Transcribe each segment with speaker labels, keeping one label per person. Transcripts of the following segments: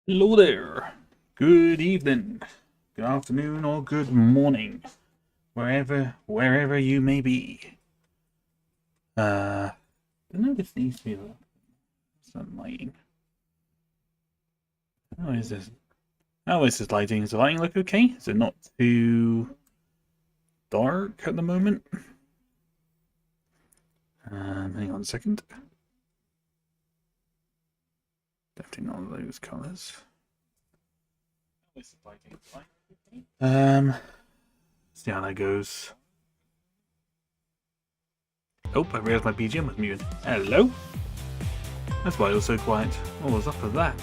Speaker 1: Hello there. Good evening, good afternoon, or good morning, wherever you may be. I don't know if this needs to be some lighting. How is this? How is this lighting? Does the lighting look okay? Is it not too dark at the moment? Hang on a second. Definitely not those colours. See how that goes. Oh, I realised my BGM was muted. Hello? That's why it was so quiet. What was up with that?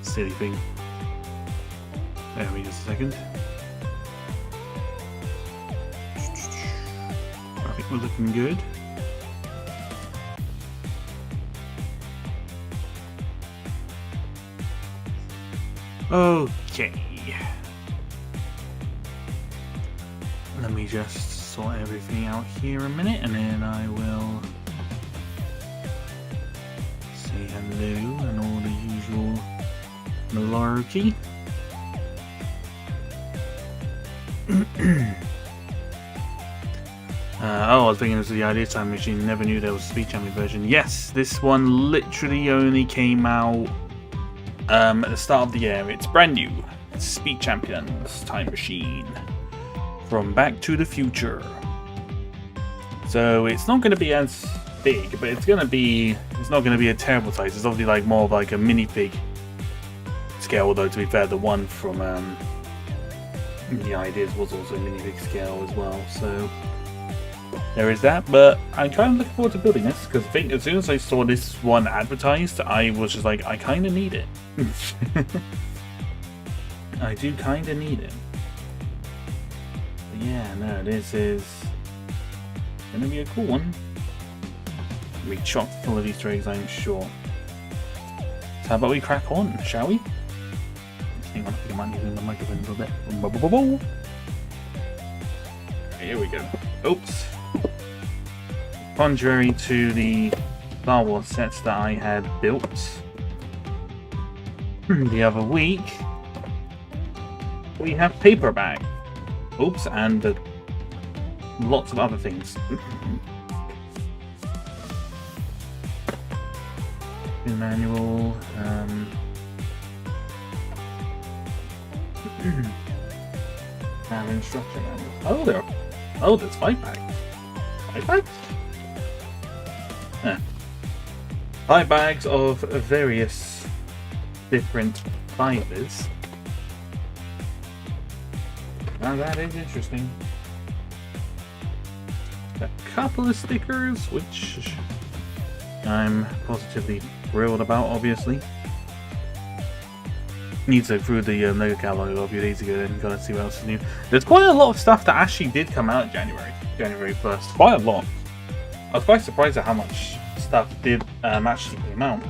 Speaker 1: Silly thing. Bear with me just a second. I think we're looking good. Okay. Let me just sort everything out here a minute and then I will say hello and all the usual malarkey. Oh, I was thinking this was the Idea Time Machine. Never knew there was a Speed Champion version. Yes, this one literally only came out at the start of the year. It's brand new. It's Speed Champions Time Machine from Back to the Future. So it's not going to be as big, but it's not going to be a terrible size. It's obviously like more of like a minifig scale, although to be fair, the one from the Ideas was also a minifig scale as well. So there is that, but I'm kind of looking forward to building this because I think as soon as I saw this one advertised, I was just like, I kind of need it. I do kind of need it. yeah, no, this is gonna be a cool one. It'll be chock full of Easter eggs, I'm sure. So how about we crack on, shall we? Hang on, I think I might need the microphone a little bit. Here we go. Oops. Contrary to the Star Wars sets that I had built the other week, we have paper bag. Oops, and lots of other things. Manual. And instruction manual. Oh, there's 5 bags. 5 bags? Yeah. 5 bags of various different fibers. Now that is interesting. A couple of stickers, which I'm positively thrilled about, obviously. Need to go through the Lego catalog a few days ago and gotta see what else is new. There's quite a lot of stuff that actually did come out in January 1st. Quite a lot. I was quite surprised at how much stuff did actually came out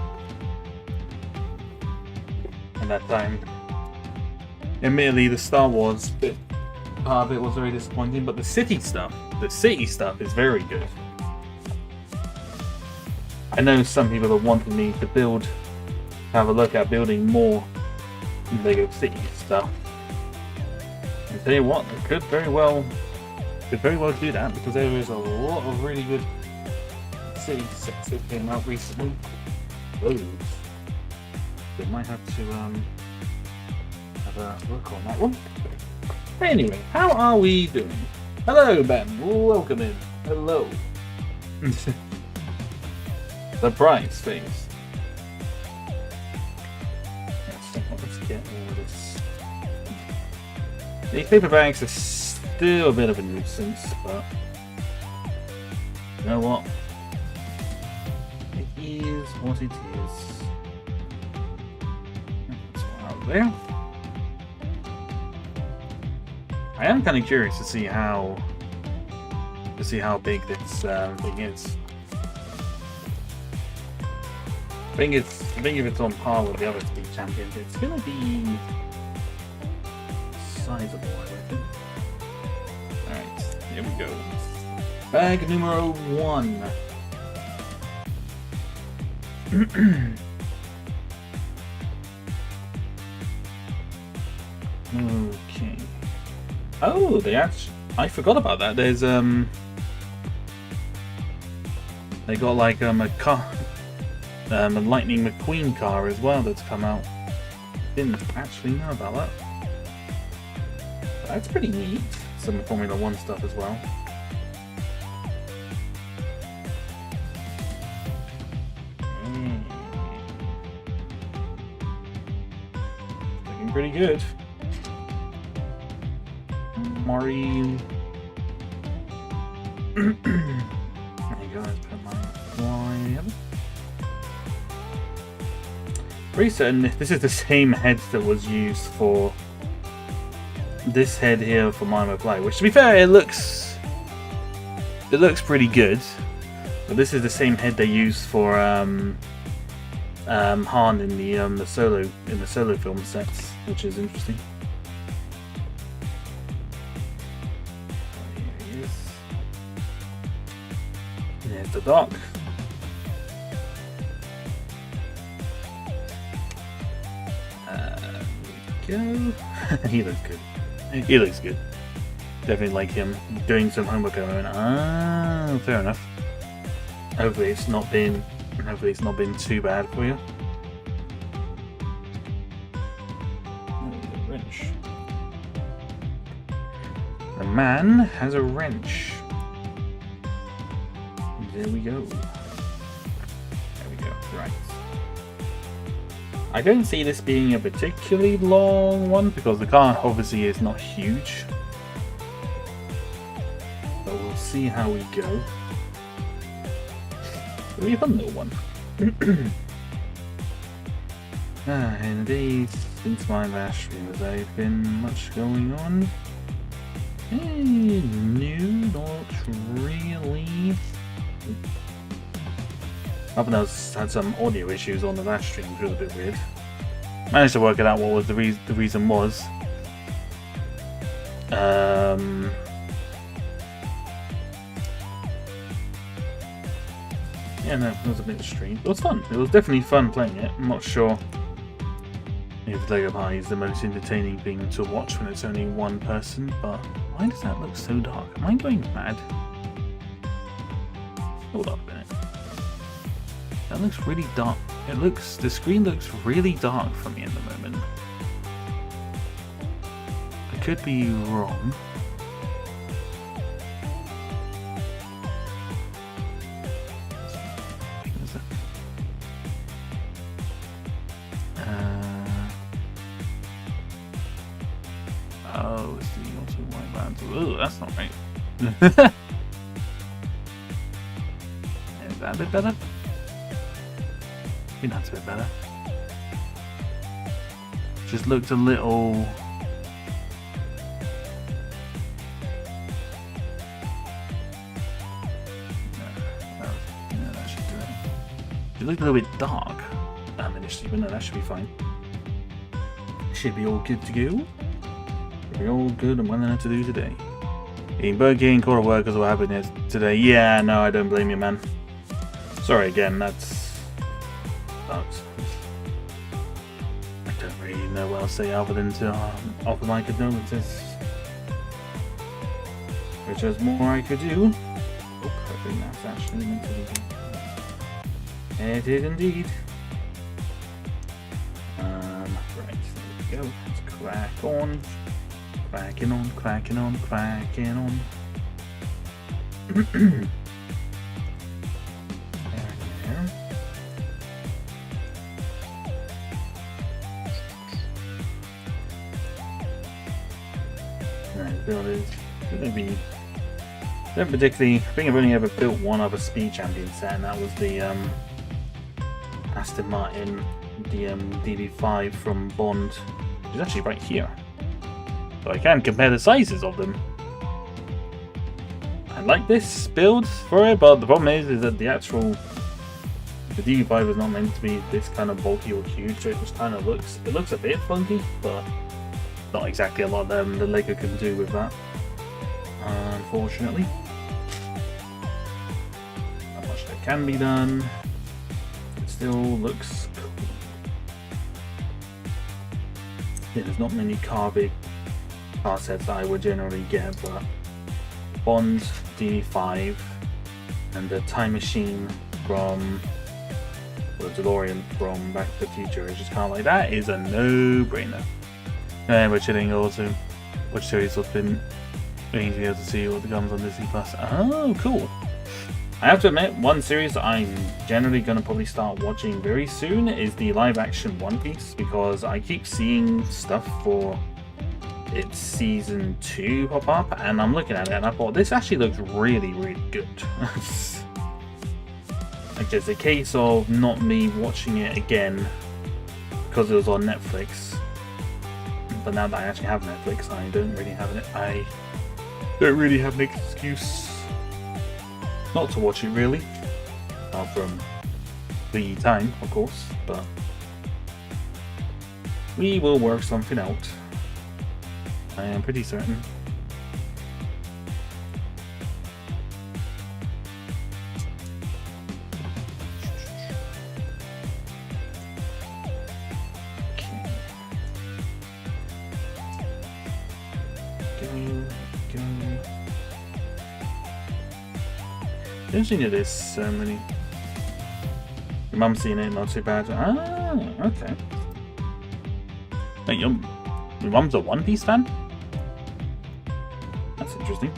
Speaker 1: at that time. Admittedly, the Star Wars bit part of it was very disappointing, but the city stuff is very good. I know some people have wanted me to have a look at building more Lego City stuff. And tell you what, I could very well do that, because there is a lot of really good city sets that came out recently. Those. So might have to have a look on that one. Anyway, how are we doing? Hello, Ben. Welcome in. Hello. Surprise face. Let's get all this. These paper bags are still a bit of a nuisance, but you know what? It is what it is. That's one out there. I am kind of curious to see how big this thing is. I think if it's on par with the other Speed Champions, it's gonna be sizable, I reckon. Alright, here we go. Bag numero 1. Okay. Oh, I forgot about that. There's they got like a car, a Lightning McQueen car as well that's come out. Didn't actually know about that. That's pretty neat. Some Formula 1 stuff as well. Looking pretty good. Mario. There you go, let's put my fly. Pretty certain this is the same head that was used for this head here for Mime Play, which to be fair, it looks pretty good. But this is the same head they used for Han in the solo film sets, which is interesting. There's the dock. There we go. He looks good. He looks good. Definitely like him doing some homework at the moment. Ah, fair enough. Hopefully it's not been too bad for you. A wrench. The man has a wrench. There we go. There we go. Right. I don't see this being a particularly long one because the car obviously is not huge. But we'll see how we go. It'll be a fun little one. In the days since my last stream, has there been much going on? No, not really. Up and I had some audio issues on the last stream, which was a bit weird. Managed to work it out what was the reason was. Yeah, no, it was a bit strange. It was fun. It was definitely fun playing it. I'm not sure if Lego Party is the most entertaining thing to watch when it's only one person, but why does that look so dark? Am I going mad? Hold up a minute. That looks really dark. The screen looks really dark for me at the moment. I could be wrong. Oh, it's the also white bands. Oh, that's not right. Is that a bit better? I think that's a bit better. Just looked a little... No, that should do it. It looked a little bit dark initially, but no, that should be fine. Should be all good to go. Should be all good and well enough to do today. Eating Burger King, call to work because what happened today. Yeah, no, I don't blame you, man. Sorry again, that's... I don't really know what else to say other than to offer my condolences. Which there's more I could do. Oh, I think that's actually meant to be. It is indeed. Right, there we go. Let's crack on. Cracking on, cracking on, cracking on. There. Build is going to be don't particularly. I think I've only ever built one other speed champion set, and that was the Aston Martin, the DB5 from Bond, which is actually right here. So I can compare the sizes of them. I like this build for it, but the problem is that the DB5 is not meant to be this kind of bulky or huge, so it just kind of looks a bit funky, but not exactly a lot the Lego can do with that, unfortunately. Not much that can be done. It still looks cool. Yeah, there's not many car sets that I would generally get, but Bond, DB5, and the Time Machine from the DeLorean from Back to the Future is just kind of like, that is a no-brainer. And we're chilling also, which series I've been waiting to be able to see what comes on Disney Plus. Oh, cool. I have to admit, one series that I'm generally going to probably start watching very soon is the live-action One Piece, because I keep seeing stuff for its season 2 pop up, and I'm looking at it and I thought, this actually looks really, really good. Like, it's a case of not me watching it again because it was on Netflix. But now that I actually have Netflix, I don't really have an excuse not to watch it, really. Apart from the time, of course, but we will work something out. I am pretty certain. Interesting that there's so many. Your mum's seen it, not too bad. Ah, okay. Wait, your mum's a One Piece fan? That's interesting.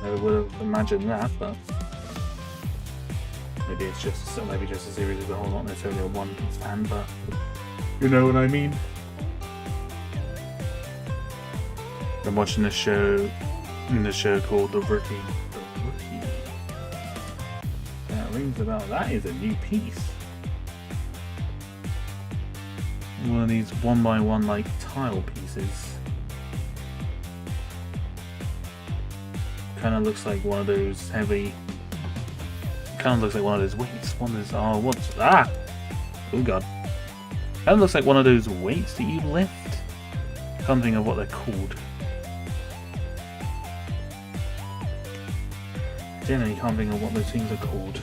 Speaker 1: Never would have imagined that, but maybe it's just a series as a whole, not necessarily a One Piece fan, but you know what I mean. I'm watching this show. In the show called The Rookie. That rings a bell. That is a new piece. One of these 1x1 like tile pieces. Kind of looks like one of those heavy. Kind of looks like one of those weights. One of those. Oh, what's oh god. Kind of looks like one of those weights that you lift. Can't think of what they're called. Generally can't think of what those things are called.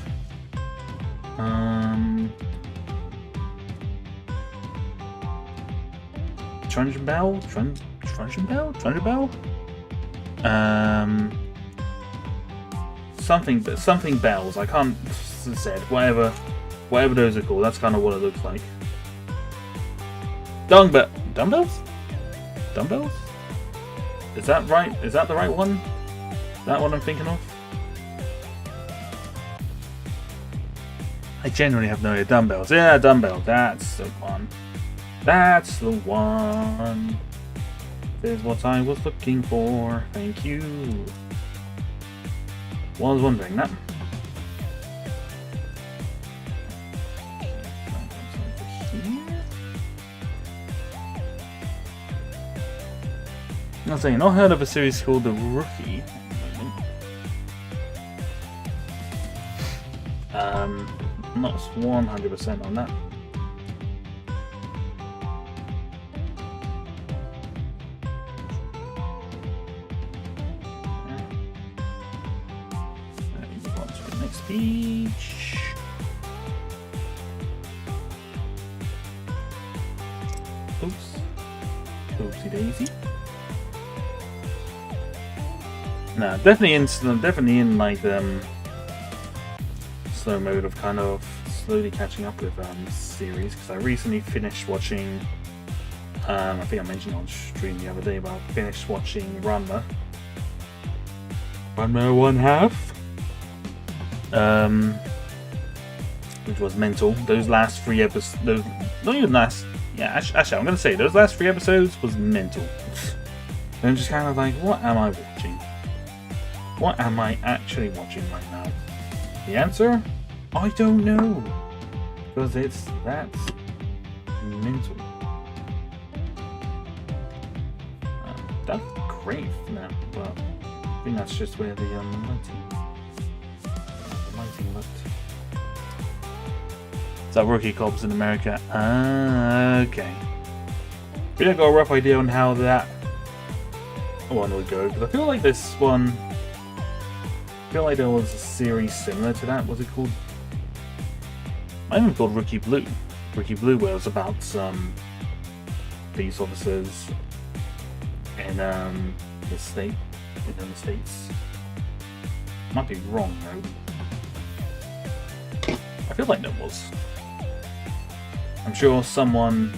Speaker 1: Truncheon bell? Truncheon bell? Truncheon bell? Something bells. I can't say whatever those are called. That's kind of what it looks like. Dumbbells? Dumbbells? Is that right? Is that the right one? That one I'm thinking of? I genuinely have no idea. Dumbbells. Yeah, dumbbell. That's the one. That's the one. There's what I was looking for. Thank you. Was wondering that. I was saying, not heard of a series called The Rookie. Not 100% on that. Move on to the next page. Oops. Oopsie daisy. No, definitely in like slow mode of kind of slowly catching up with series, because I recently finished watching. I think I mentioned on stream the other day, but I finished watching Ranma 1/2, which was mental. Those last 3 episodes, not even last. Yeah, actually, I'm gonna say those last 3 episodes was mental. And I'm just kind of like, what am I watching? What am I actually watching right now? The answer? I don't know. Because that's mental. That's great now, but I think that's just where the lighting looked. Is that Rookie Cops in America? Okay. We don't got a rough idea on how that one would go, because I feel like this one. I feel like there was a series similar to that. What's it called? I think it's called Rookie Blue. Rookie Blue, where it was about some police officers in the state, within the states. Might be wrong though. I feel like there was. I'm sure someone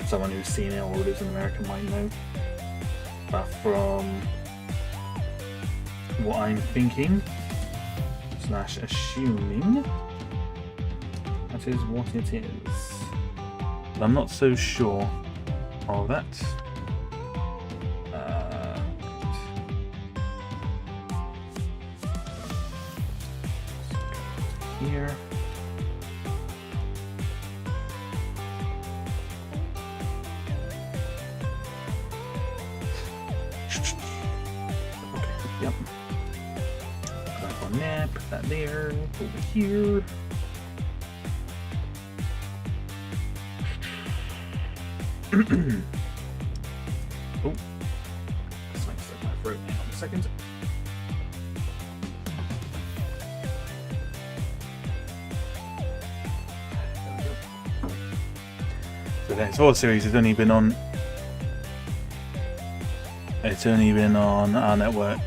Speaker 1: who's seen it or lives in America might know. But from what I'm thinking / assuming, that is what it is. But I'm not so sure of that. Here. Yep. Click on that, put that there, over here. Oh, this might slip my throat now in a second. So the next Void series has only been on. It's only been on our network.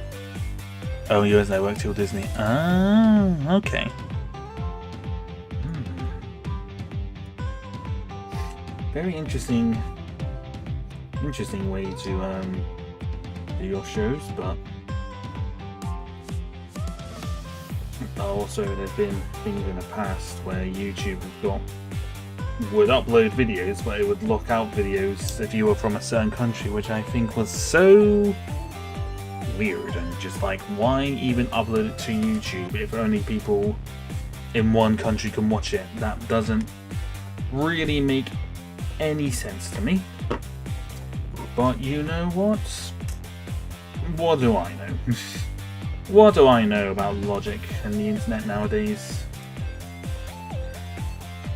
Speaker 1: Oh, US network till Disney. Ah, okay. Very interesting way to do your shows, but also there's been things in the past where YouTube would upload videos, but it would lock out videos if you were from a certain country, which I think was so weird, and just like, why even upload it to YouTube if only people in one country can watch it? That doesn't really make any sense to me. But you know what? what do I know? What do I know about logic and the internet nowadays?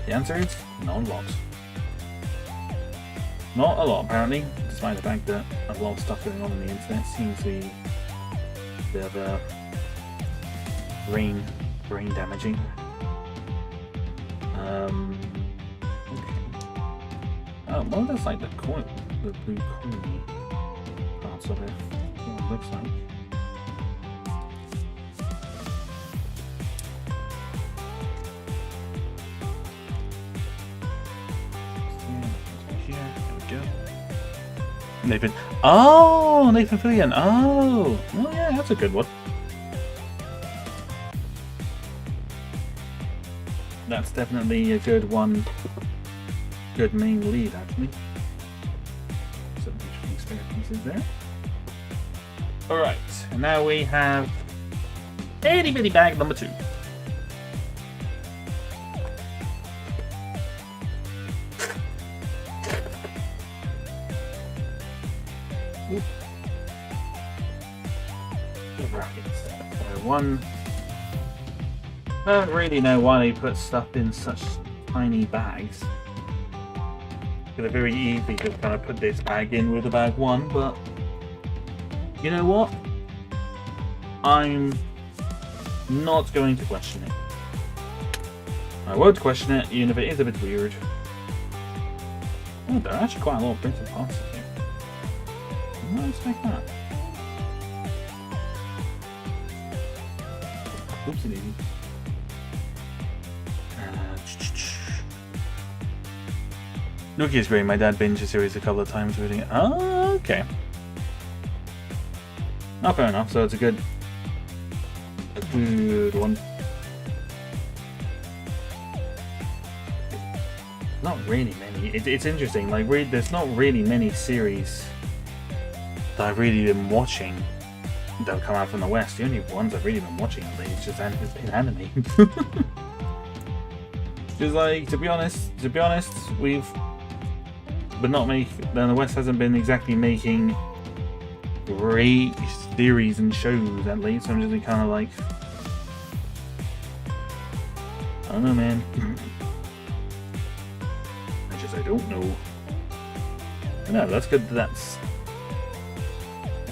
Speaker 1: The answer is not a lot. Not a lot, apparently, despite the fact that a lot of stuff going on the internet seems to be a bit of a brain damaging. Okay. Oh, well, that's like the coin, the blue coin parts of it. What it looks like. Nathan. Oh, Nathan Fillion. Oh, well, yeah, that's a good one. That's definitely a good one. Good main lead, actually. Some interesting spare pieces there. Alright, and now we have itty bitty bag number 2. One, I don't really know why they put stuff in such tiny bags. Could have very easily just kind of put this bag in with a bag 1, but you know what? I'm not going to question it. I won't question it, even if it is a bit weird. Oh, there are actually quite a lot of printed parts in here. I didn't expect that. Oopsie daisy. Nokia's great. My dad binged the series a couple of times reading it. Oh, okay. Oh, fair enough. So it's a good one. Not really many. It's interesting. Like, there's not really many series that I've really been watching that have come out from the West. The only ones I've really been watching lately is just anime. Just like, to be honest, we've then the West hasn't been exactly making great series and shows at least. So I'm just kind of like, I don't know, man. I don't know. No, that's good.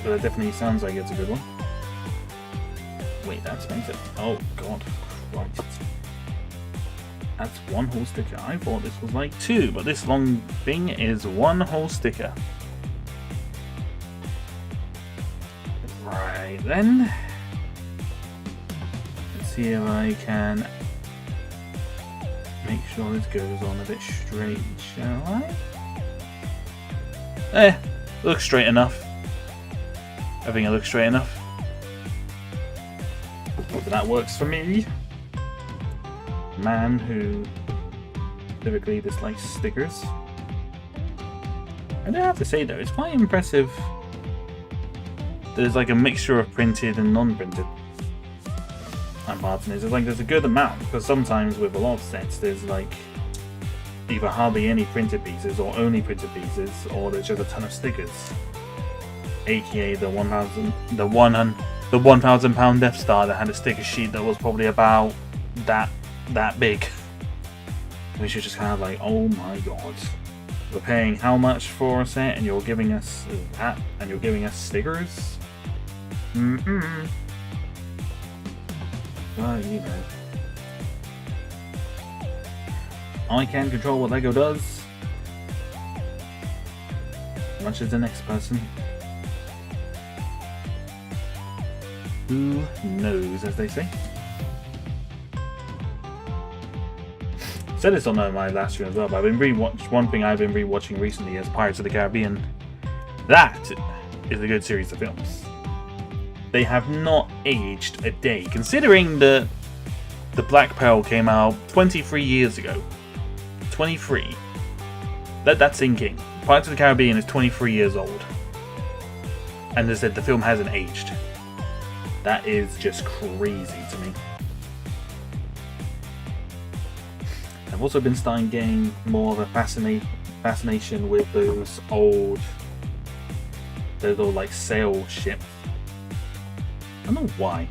Speaker 1: But it definitely sounds like it's a good one. Wait, that's expensive. Oh god, right. That's 1 whole sticker. I thought this was like 2, but this long thing is 1 whole sticker. Right then. Let's see if I can make sure this goes on a bit straight, shall I? Looks straight enough. I think it looks straight enough. That works for me. Man who typically dislikes stickers. I do have to say though, it's quite impressive. There's like a mixture of printed and non-printed parts in it. It's like there's a good amount, because sometimes with a lot of sets there's like either hardly any printed pieces or only printed pieces, or there's just a ton of stickers. AKA the 1,000 pound Death Star that had a sticker sheet that was probably about that big. Which is just kind of like, oh my god. We're paying how much for a set and you're giving us that, and you're giving us stickers? But you know, I can't control what LEGO does as much as the next person. Who knows, as they say. I said this on my last stream as well, but I've been one thing I've been rewatching recently is Pirates of the Caribbean. That is a good series of films. They have not aged a day, considering the Black Pearl came out 23 years ago. 23. That's thinking. Pirates of the Caribbean is 23 years old. And they said the film hasn't aged. That is just crazy to me. I've also been starting getting more of a fascination with those old like sail ships I don't know why.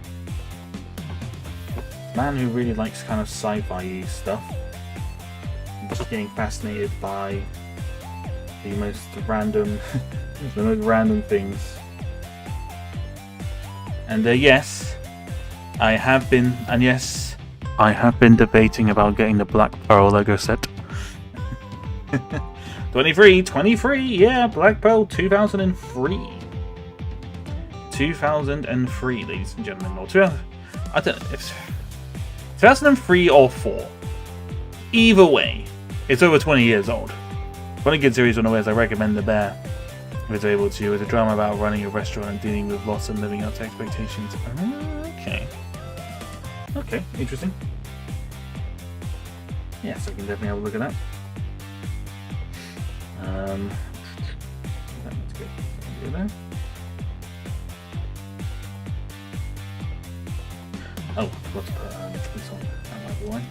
Speaker 1: Man who really likes kind of sci-fi stuff. I'm just getting fascinated by the most random, the most random things. And yes, I have been, debating about getting the Black Pearl Lego set. 23, yeah, Black Pearl 2003. 2003, ladies and gentlemen. Or I don't know if 2003 or 4. Either way, it's over 20 years old. One of the good series on the ways I recommend The Bear. If it's able to, it's a drama about running a restaurant and dealing with loss and living up to expectations. Okay. Okay, interesting. Yes, I can definitely have a look at that. That's good. There. Oh, forgot to put this on. That might be why.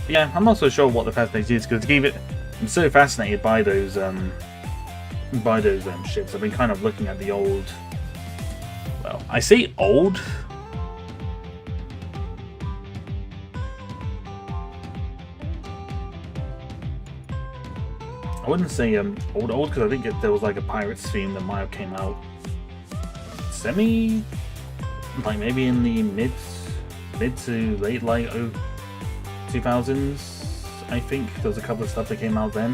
Speaker 1: Yeah, I'm not so sure what the fascination is because I'm so fascinated by those ships. I've been kind of looking at the old. Well, I say old. I wouldn't say old because I think there was like a Pirates theme that might have came out like maybe in the mid to late 2000s. I think there was a couple of stuff that came out then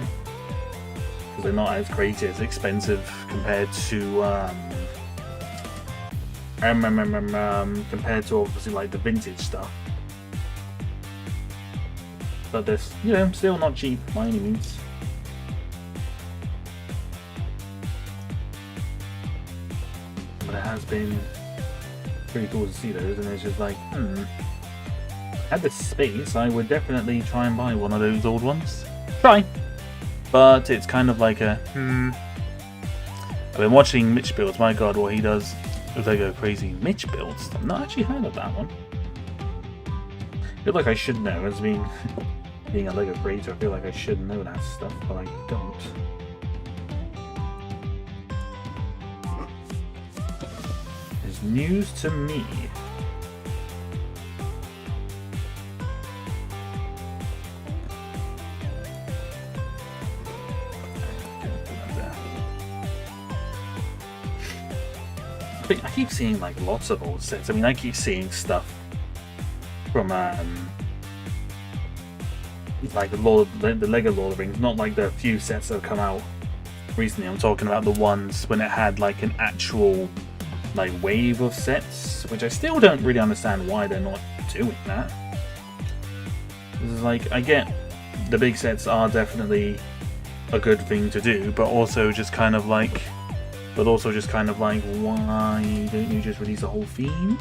Speaker 1: because they're not as crazy, as expensive compared to obviously like the vintage stuff. But they're still not cheap by any means. But it has been pretty cool to see those, and it's just like, had the space, I would definitely try and buy one of those old ones. Try! But it's kind of like a, I've been watching Mitch builds, my god, what he does with Lego crazy. Mitch builds? I've not actually heard of that one. I feel like I should know, as being a Lego creator, I feel like I should know that stuff, but I don't. It's news to me. I keep seeing like lots of old sets. I mean, I keep seeing stuff from like the Lego Lord of the Rings, not like the few sets that have come out recently. I'm talking about the ones when it had like an actual like wave of sets, which I still don't really understand why they're not doing that. This is like, I get the big sets are definitely a good thing to do, but also just kind of like, why don't you just release a whole theme?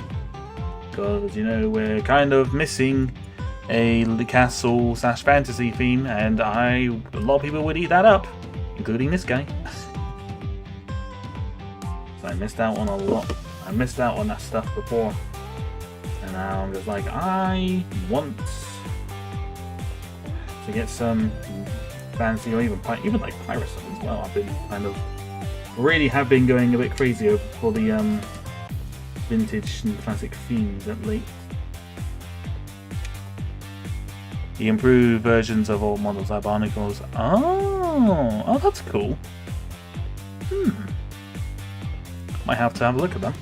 Speaker 1: Because, we're kind of missing a castle / fantasy theme, and a lot of people would eat that up, including this guy. So I missed out on a lot. I missed out on that stuff before, and now I'm just like, I want to get some fantasy, or even like pirate stuff as well. I've been kind of have been going a bit crazy for the vintage and classic themes at late. The improved versions of old models like barnacles. Oh, that's cool. Might have to have a look at them.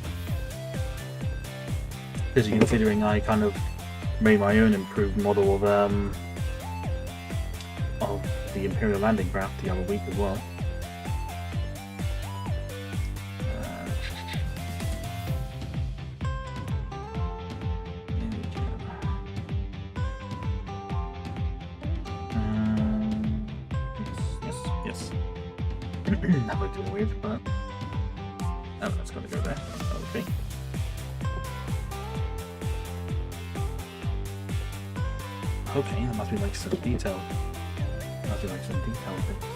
Speaker 1: Because considering I kind of made my own improved model of the Imperial landing craft the other week as well. Yes. That looked a bit weird, but that's got to go there. Okay. Okay, that must be like some detail. Must be like some detail bits.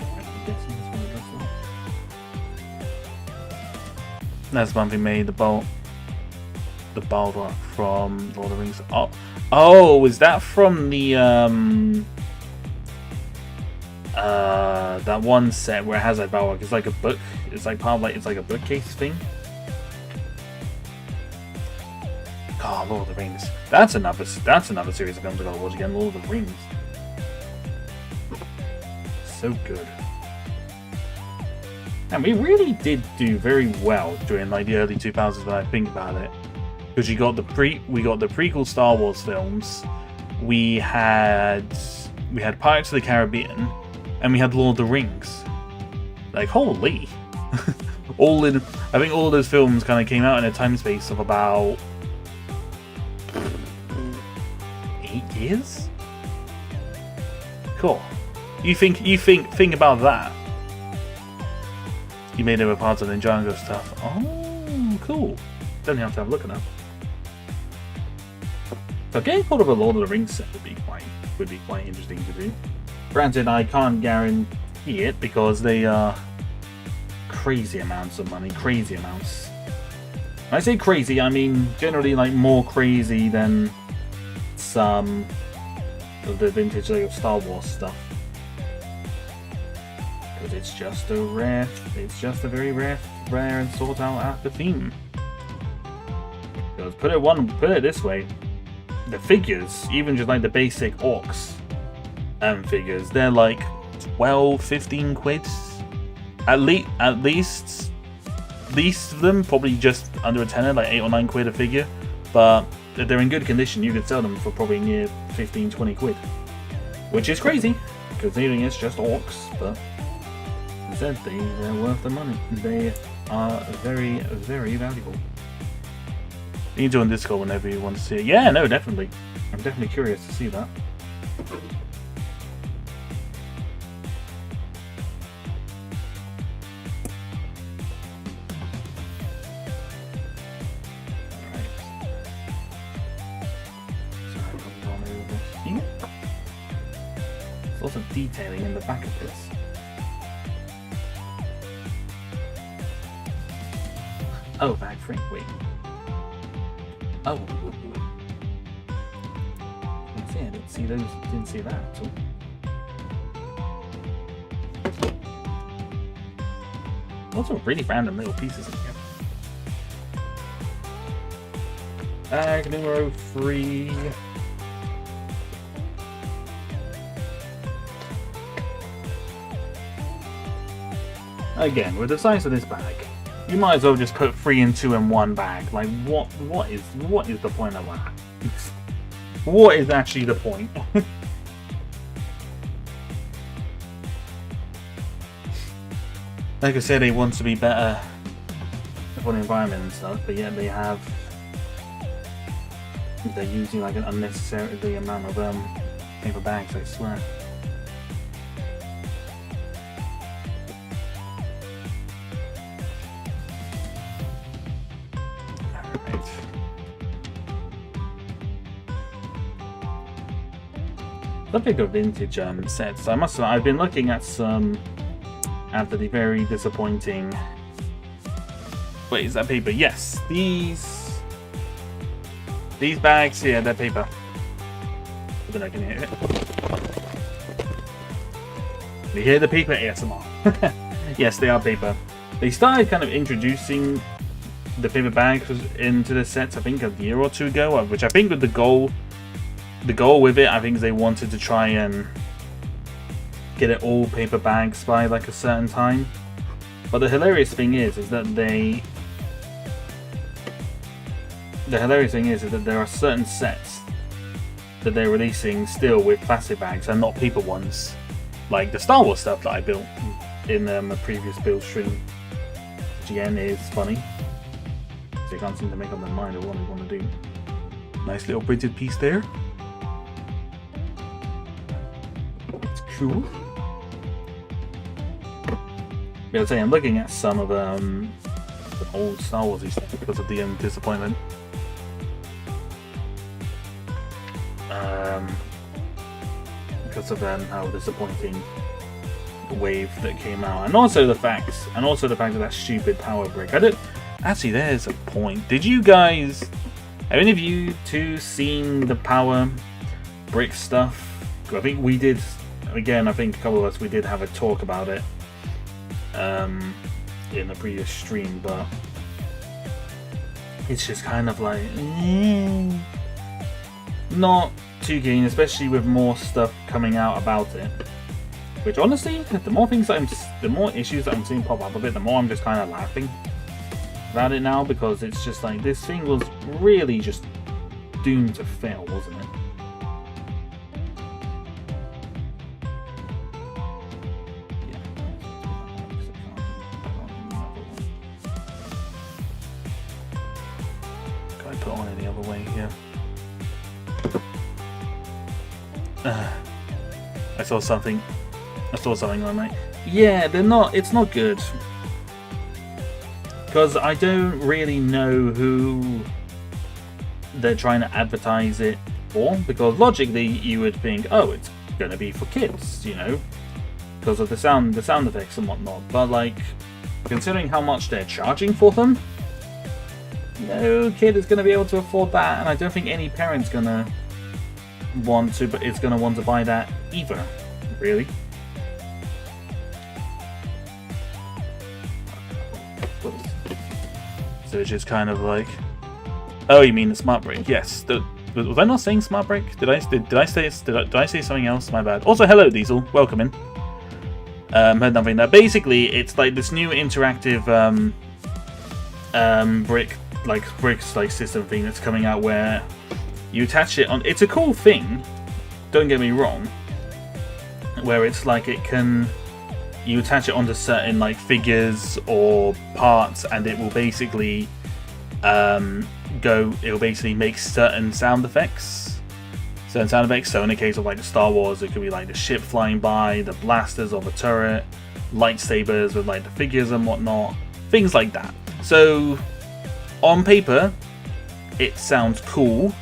Speaker 1: I'm guessing that's what it looks like. That's Bumpy made the Balrog from Lord of the Rings. Oh, is that from the that one set where it has that Balrog. It's like a book. It's like part of like, it's like a bookcase thing. Oh, Lord of the Rings. That's another series of films I gotta watch again. Lord of the Rings. So good. And we really did do very well during like the early 2000s when I think about it. Because we got the prequel Star Wars films. We had Pirates of the Caribbean, and we had Lord of the Rings. Like, holy. I think all of those films kind of came out in a time space of about 8 years? Cool. You think about that. You made them a part of the Ninjago stuff. Oh, cool. Don't have to have a look at that. So getting part of a Lord of the Rings set would be quite interesting to do. Granted, I can't guarantee it because they are crazy amounts of money. Crazy amounts. When I say crazy, I mean generally like more crazy than some of the vintage like Star Wars stuff. Because it's just a very rare and sought out after theme. Because put it this way, the figures, even just like the basic orcs figures, they're like 12, 15 quid. At least of them probably just under a tenner, like 8 or 9 quid a figure. But if they're in good condition, you could sell them for probably near 15, 20 quid. Which is crazy, considering it's just orcs, but as I said, they're worth the money. They are very, very valuable. You can join Discord whenever you want to see it. Yeah, no, definitely. I'm definitely curious to see that. There's lots of detailing in the back of this. Oh, bag free. Wait. Oh. I didn't see those. Didn't see that at all. Lots of really random little pieces in here. Bag numero 3. Again, with the size of this bag, you might as well just put 3 and 2 in one bag. Like, what is the point of that? What is actually the point? Like I said, they want to be better for the environment and stuff, but yet they're using like an unnecessary amount of paper bags, I swear. The bigger vintage sets. I must say, I've been looking at some after the very disappointing. Wait, is that paper? Yes, these bags here, they're paper. But I can hear it. You hear the paper ASMR? Yes, they are paper. They started kind of introducing the paper bags into the sets, I think, a year or two ago, which I think was the goal. The goal with it, I think, is they wanted to try and get it all paper bags by like a certain time. But the hilarious thing is that there are certain sets that they're releasing still with plastic bags and not paper ones, like the Star Wars stuff that I built in a previous build stream. Which again is funny, so they can't seem to make up their mind of what they want to do. Nice little printed piece there. Cool. Yeah, I'd say I'm looking at some of the old Star Warsy stuff because of the disappointment. Because of how disappointing the wave that came out, and also the fact of that stupid power brick. I don't actually. There's a point. Did you guys? Have any of you two seen the power brick stuff? I think we did. again, I think a couple of us, we did have a talk about it in a previous stream, but it's just kind of like not too keen, especially with more stuff coming out about it. Which honestly, the more issues that I'm seeing pop up of it, the more I'm just kind of laughing about it now, because it's just like, this thing was really just doomed to fail, wasn't it? Can I put on any other way here? I saw something on like, yeah, it's not good. Because I don't really know who they're trying to advertise it for, because logically you would think, oh, it's going to be for kids, you know, because of the sound effects and whatnot, but like, considering how much they're charging for them, no kid is going to be able to afford that, and I don't think any parent's going to want to buy that either, really. So it's just kind of like, oh, you mean the smart break? Yes. Was I not saying smart break? Did I say something else? My bad. Also, hello Diesel, welcome in. Heard nothing there. Basically, it's like this new interactive bricks system thing that's coming out where you attach it on. It's a cool thing. Don't get me wrong. Where it's like you attach it onto certain like figures or parts, and it will basically make certain sound effects. So in the case of like the Star Wars, it could be like the ship flying by, the blasters of a turret, lightsabers with like the figures and whatnot, things like that. So on paper, it sounds cool,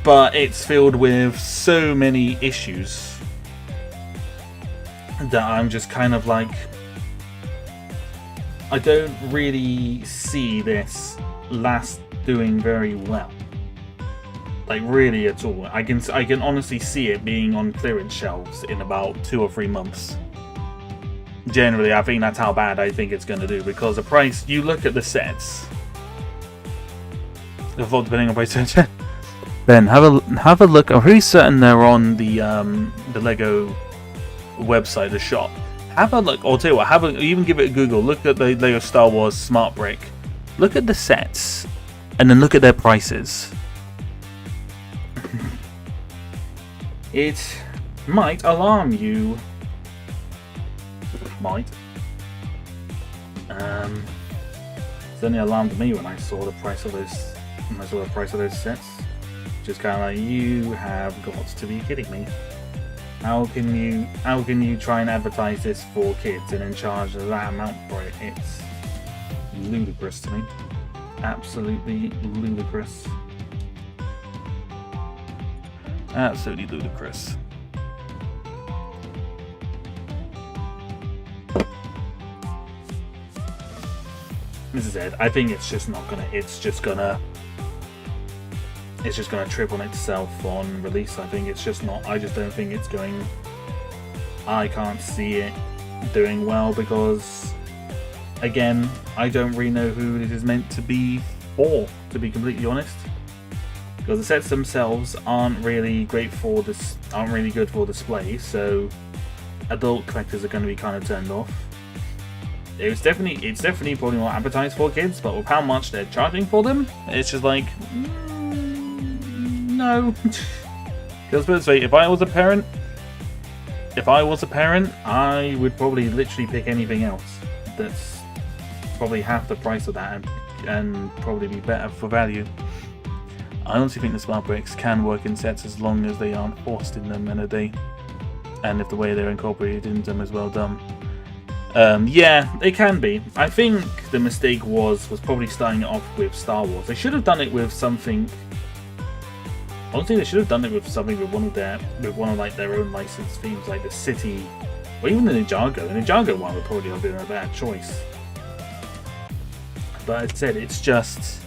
Speaker 1: but it's filled with so many issues that I'm just kind of like, I don't really see this doing very well. Like, really at all. I can honestly see it being on clearance shelves in about 2 or 3 months. Generally, I think that's how bad I think it's going to do, because the price, you look at the sets, depending on price. Ben, have a look. I'm pretty certain they're on the Lego website, the shop. Have a look. I'll tell you what. Even give it a Google. Look at the Lego Star Wars Smart Brick. Look at the sets, and then look at their prices. It might alarm you. Might. Certainly alarmed me when I saw the price of those. Sets. Just kind of like, you have got to be kidding me. How can you try and advertise this for kids and then charge that amount for it? It's ludicrous to me. Absolutely ludicrous. Absolutely ludicrous. This is it. I think it's just gonna trip on itself on release. I just don't think it's going. I can't see it doing well, because again, I don't really know who it is meant to be for, to be completely honest. Because the sets themselves aren't really good for display, so adult collectors are going to be kind of turned off. It's definitely probably not advertised for kids, but with how much they're charging for them, it's just like, no. Because if I was a parent, I would probably literally pick anything else that's probably half the price of that and probably be better for value. I honestly think the smart bricks can work in sets as long as they aren't forced in them and if the way they're incorporated into them is well done. Yeah, it can be. I think the mistake was probably starting it off with Star Wars. They should have done it with something. Honestly, they should have done it with something with one of their own licensed themes, like the city, or even the Ninjago. The Ninjago one would probably have been a bad choice. But as I said, it's just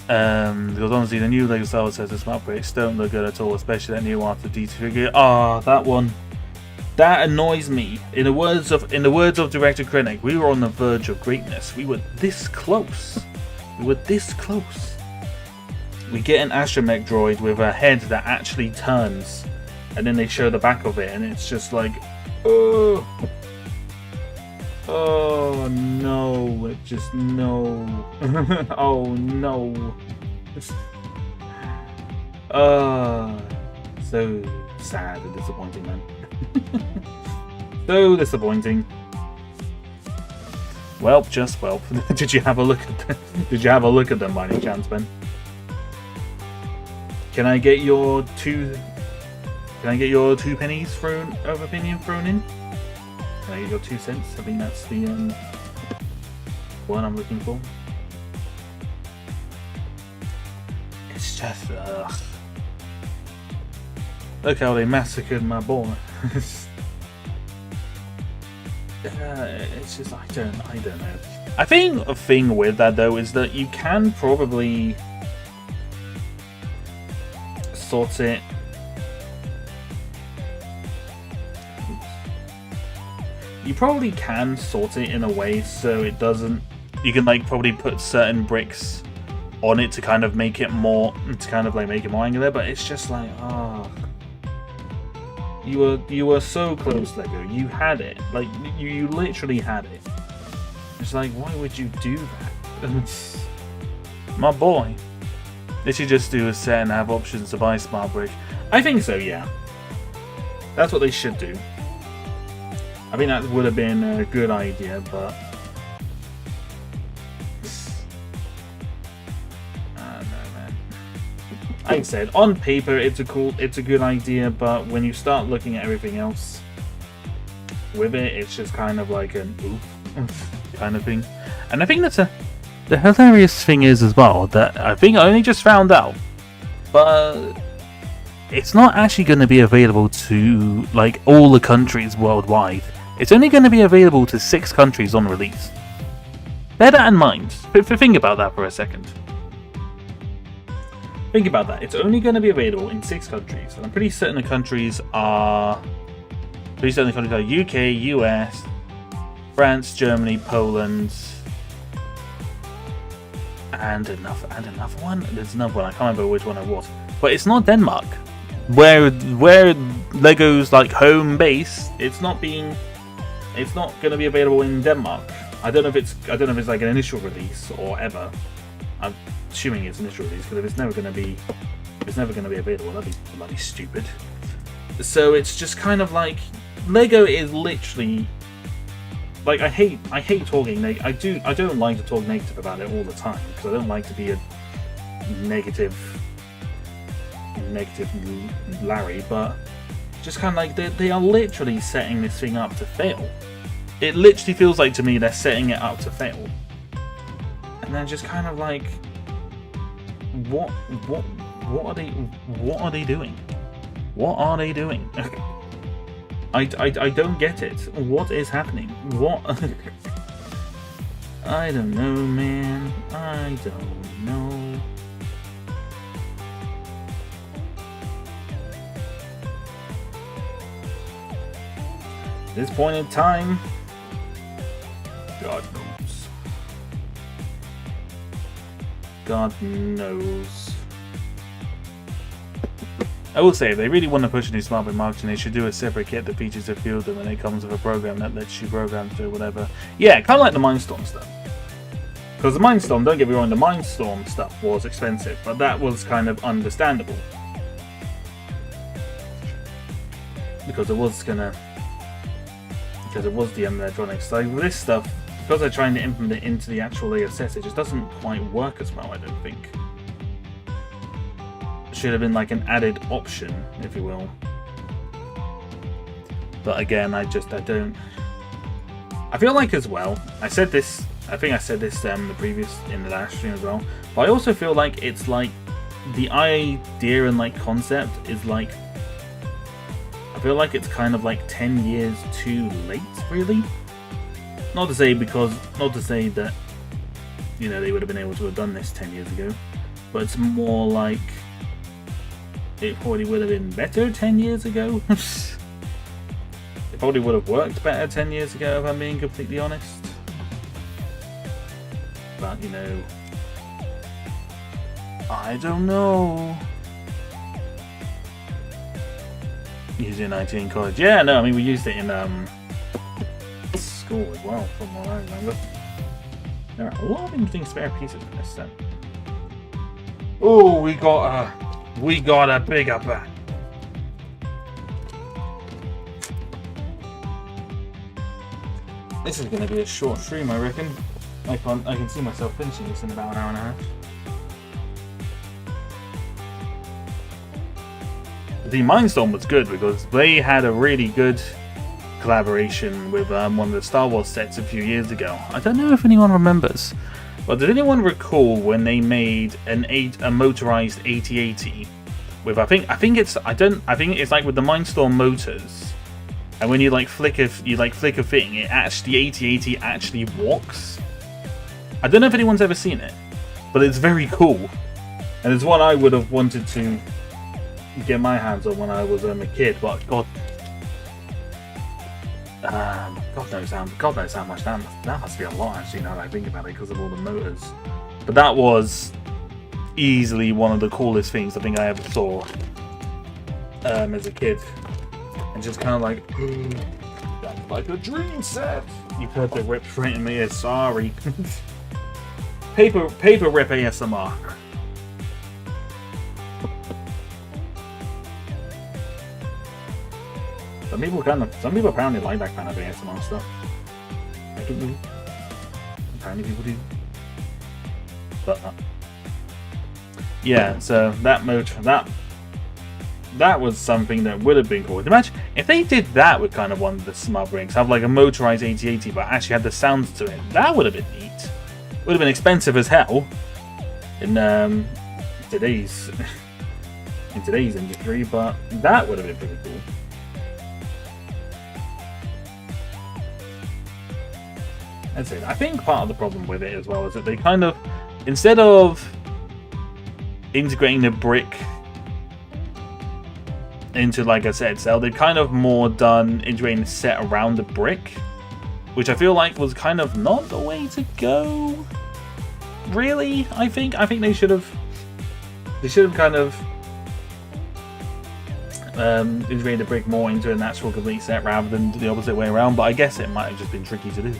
Speaker 1: Because honestly, the new Lego Star Wars sets of smart bricks don't look good at all, especially that new Arthur D figure. Ah, that one. That annoys me. In the words of Director Krennic, we were on the verge of greatness. We were this close. We were this close. We get an astromech droid with a head that actually turns, and then they show the back of it, and it's just like, oh, oh no, it just no, oh no, so sad and disappointing, man. So disappointing. Well, just well. Did you have a look at them? Did you have a look at them by any chance, Ben? Can I get your two pennies thrown in? Can I get your 2 cents? I think that's the one I'm looking for. It's just look how they massacred my boy. It's just I don't know. I think a thing with that though is that you can probably sort it. You probably can sort it in a way so it doesn't. You can like probably put certain bricks on it to kind of make it more, make it more angular. But it's just like, oh, you were so close, Lego. You had it. Like you literally had it. It's like, why would you do that? My boy. They should just do a set and have options to buy smart brick. I think so, yeah. That's what they should do. I think that would have been a good idea, but I don't know, man. Like I said, on paper it's a good idea, but when you start looking at everything else with it, it's just kind of like an oof kind of thing. And I think that's the hilarious thing is as well that I think I only just found out, but it's not actually going to be available to like all the countries worldwide. It's only going to be available to 6 countries on release. Bear that in mind. Think about that for a second. Think about that. It's only going to be available in 6 countries, and I'm pretty certain the countries are UK, US, France, Germany, Poland, and another one. There's another one. I can't remember which one it was, but it's not Denmark, where Lego's like home base. It's not going to be available in Denmark. I don't know if it's like an initial release or ever. I'm assuming it's initial release because if it's never going to be available, that'd be bloody stupid. So it's just kind of like Lego is literally like I hate talking. I don't like to talk negative about it all the time because I don't like to be a negative Larry, but just kind of like they are literally setting this thing up to fail. It literally feels like to me they're setting it up to fail, and then just kind of like, what are they doing? What are they doing? I don't get it. What is happening? What? I don't know, man. I don't know. At this point in time, God knows. God knows. I will say, if they really want to push a new smart brick marketing, they should do a separate kit that features a few of them and it comes with a program that lets you program to whatever. Yeah, kind of like the Mindstorm stuff. Because the Mindstorm, don't get me wrong, the Mindstorm stuff was expensive, but that was kind of understandable. Because it was the electronics. Like with this stuff, because they're trying to implement it into the actual Lego set, it just doesn't quite work as well, I don't think. Should have been like an added option, if you will. But again, I don't. I feel like as well. I think I said this in the last stream as well. But I also feel like it's like the idea and like concept is like. I feel like it's kind of like 10 years too late, really. Not to say that, you know, they would have been able to have done this 10 years ago. but it's more like it probably would have been better 10 years ago. It probably would have worked better 10 years ago, if I'm being completely honest. But, you know, I don't know. Using IT in college. Yeah, no, I mean, we used it in school as well, from what I remember. There are a lot of interesting spare pieces in this set. Oh, we got a bigger bat. This is going to be a short stream, I reckon. I can see myself finishing this in about an hour and a half. The Mindstorm was good because they had a really good collaboration with one of the Star Wars sets a few years ago. I don't know if anyone remembers, but did anyone recall when they made a motorized 8080 with I think it's like with the Mindstorm motors, and when you flick a thing, the 8080 actually walks. I don't know if anyone's ever seen it, but it's very cool, and it's one I would have wanted to get my hands on when I was a kid, but God knows how much that must be a lot actually now that I think about it because of all the motors. But that was easily one of the coolest things I think I ever saw as a kid, and just kind of that's like a dream set. You heard the rip straight in my ear. Sorry. paper rip ASMR. Some people apparently like that kind of ASMR stuff. I don't know. Apparently people do. But yeah, so that motor, that was something that would have been cool. Imagine if they did that with kind of one of the smothering, have like a motorized 8080 but actually had the sounds to it. That would have been neat. Would have been expensive as hell in today's industry, but that would have been pretty cool. That's it. I think part of the problem with it as well is that they kind of, instead of integrating the brick into like a set cell, they've kind of more done integrating the set around the brick, which I feel like was kind of not the way to go. Really, I think they should have kind of integrated the brick more into an actual complete set rather than the opposite way around. But I guess it might have just been tricky to do.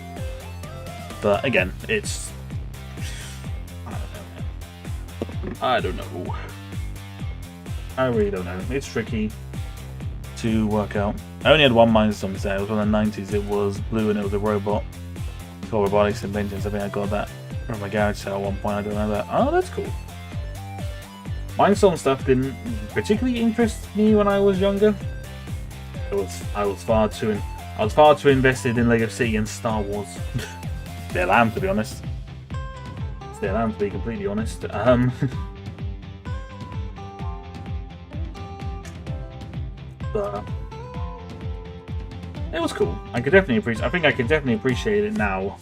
Speaker 1: But again, it's I don't know. I really don't know. It's tricky to work out. I only had one Mindstorm set. It was from the 90s. It was blue and it was a robot. It's called Robotics Inventions. I think I got that from my garage sale at one point. I don't know that. Oh, that's cool. Mindstorm stuff didn't particularly interest me when I was younger. I was far too invested in Lego City and Star Wars. Still am, to be honest. Still am, to be completely honest. But it was cool. I could definitely appreciate. I think I could definitely appreciate it now.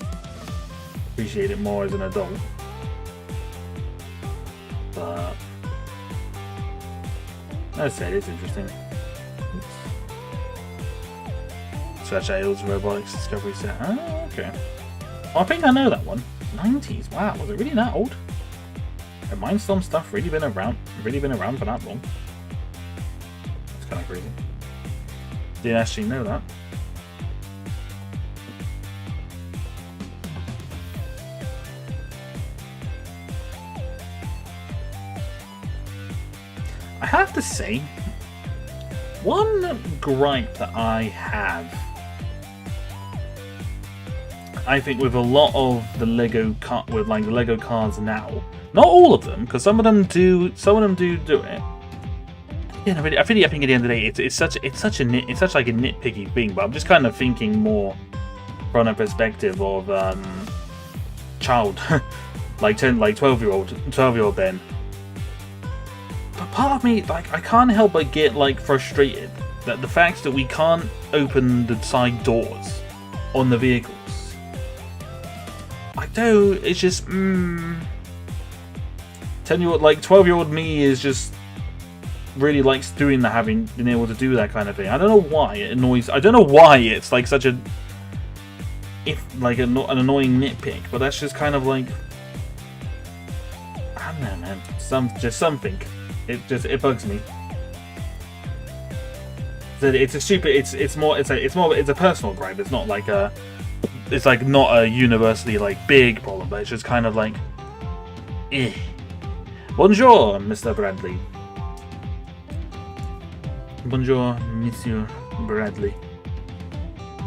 Speaker 1: Appreciate it more as an adult. But as I said, it's interesting. Search Ales Robotics Discovery Set. Oh, okay. Well, I think I know that one. 90s. Wow, was it really that old? Has Mindstorm stuff really been around? Really been around for that long? That's kind of crazy. Didn't actually know that. I have to say, one gripe that I have, I think, with a lot of the Lego cars now, not all of them, because some of them do it. Yeah, I think at the end of the day, it's such like a nitpicky thing. But I'm just kind of thinking more from a perspective of child, like 12-year-old Ben. But part of me, I can't help but get frustrated that the fact that we can't open the side doors on the vehicles. I do. It's just 10-year-old, like 12-year-old me is just really likes doing that, having been able to do that kind of thing. I don't know why it annoys. I don't know why it's like such a an annoying nitpick, but that's just kind of like, I don't know, man. Something. It bugs me. It's a stupid. It's a personal gripe. It's not like a. It's like not a universally like big problem, but it's just kind of like, eh. Bonjour, Mr. Bradley. Bonjour, Monsieur Bradley.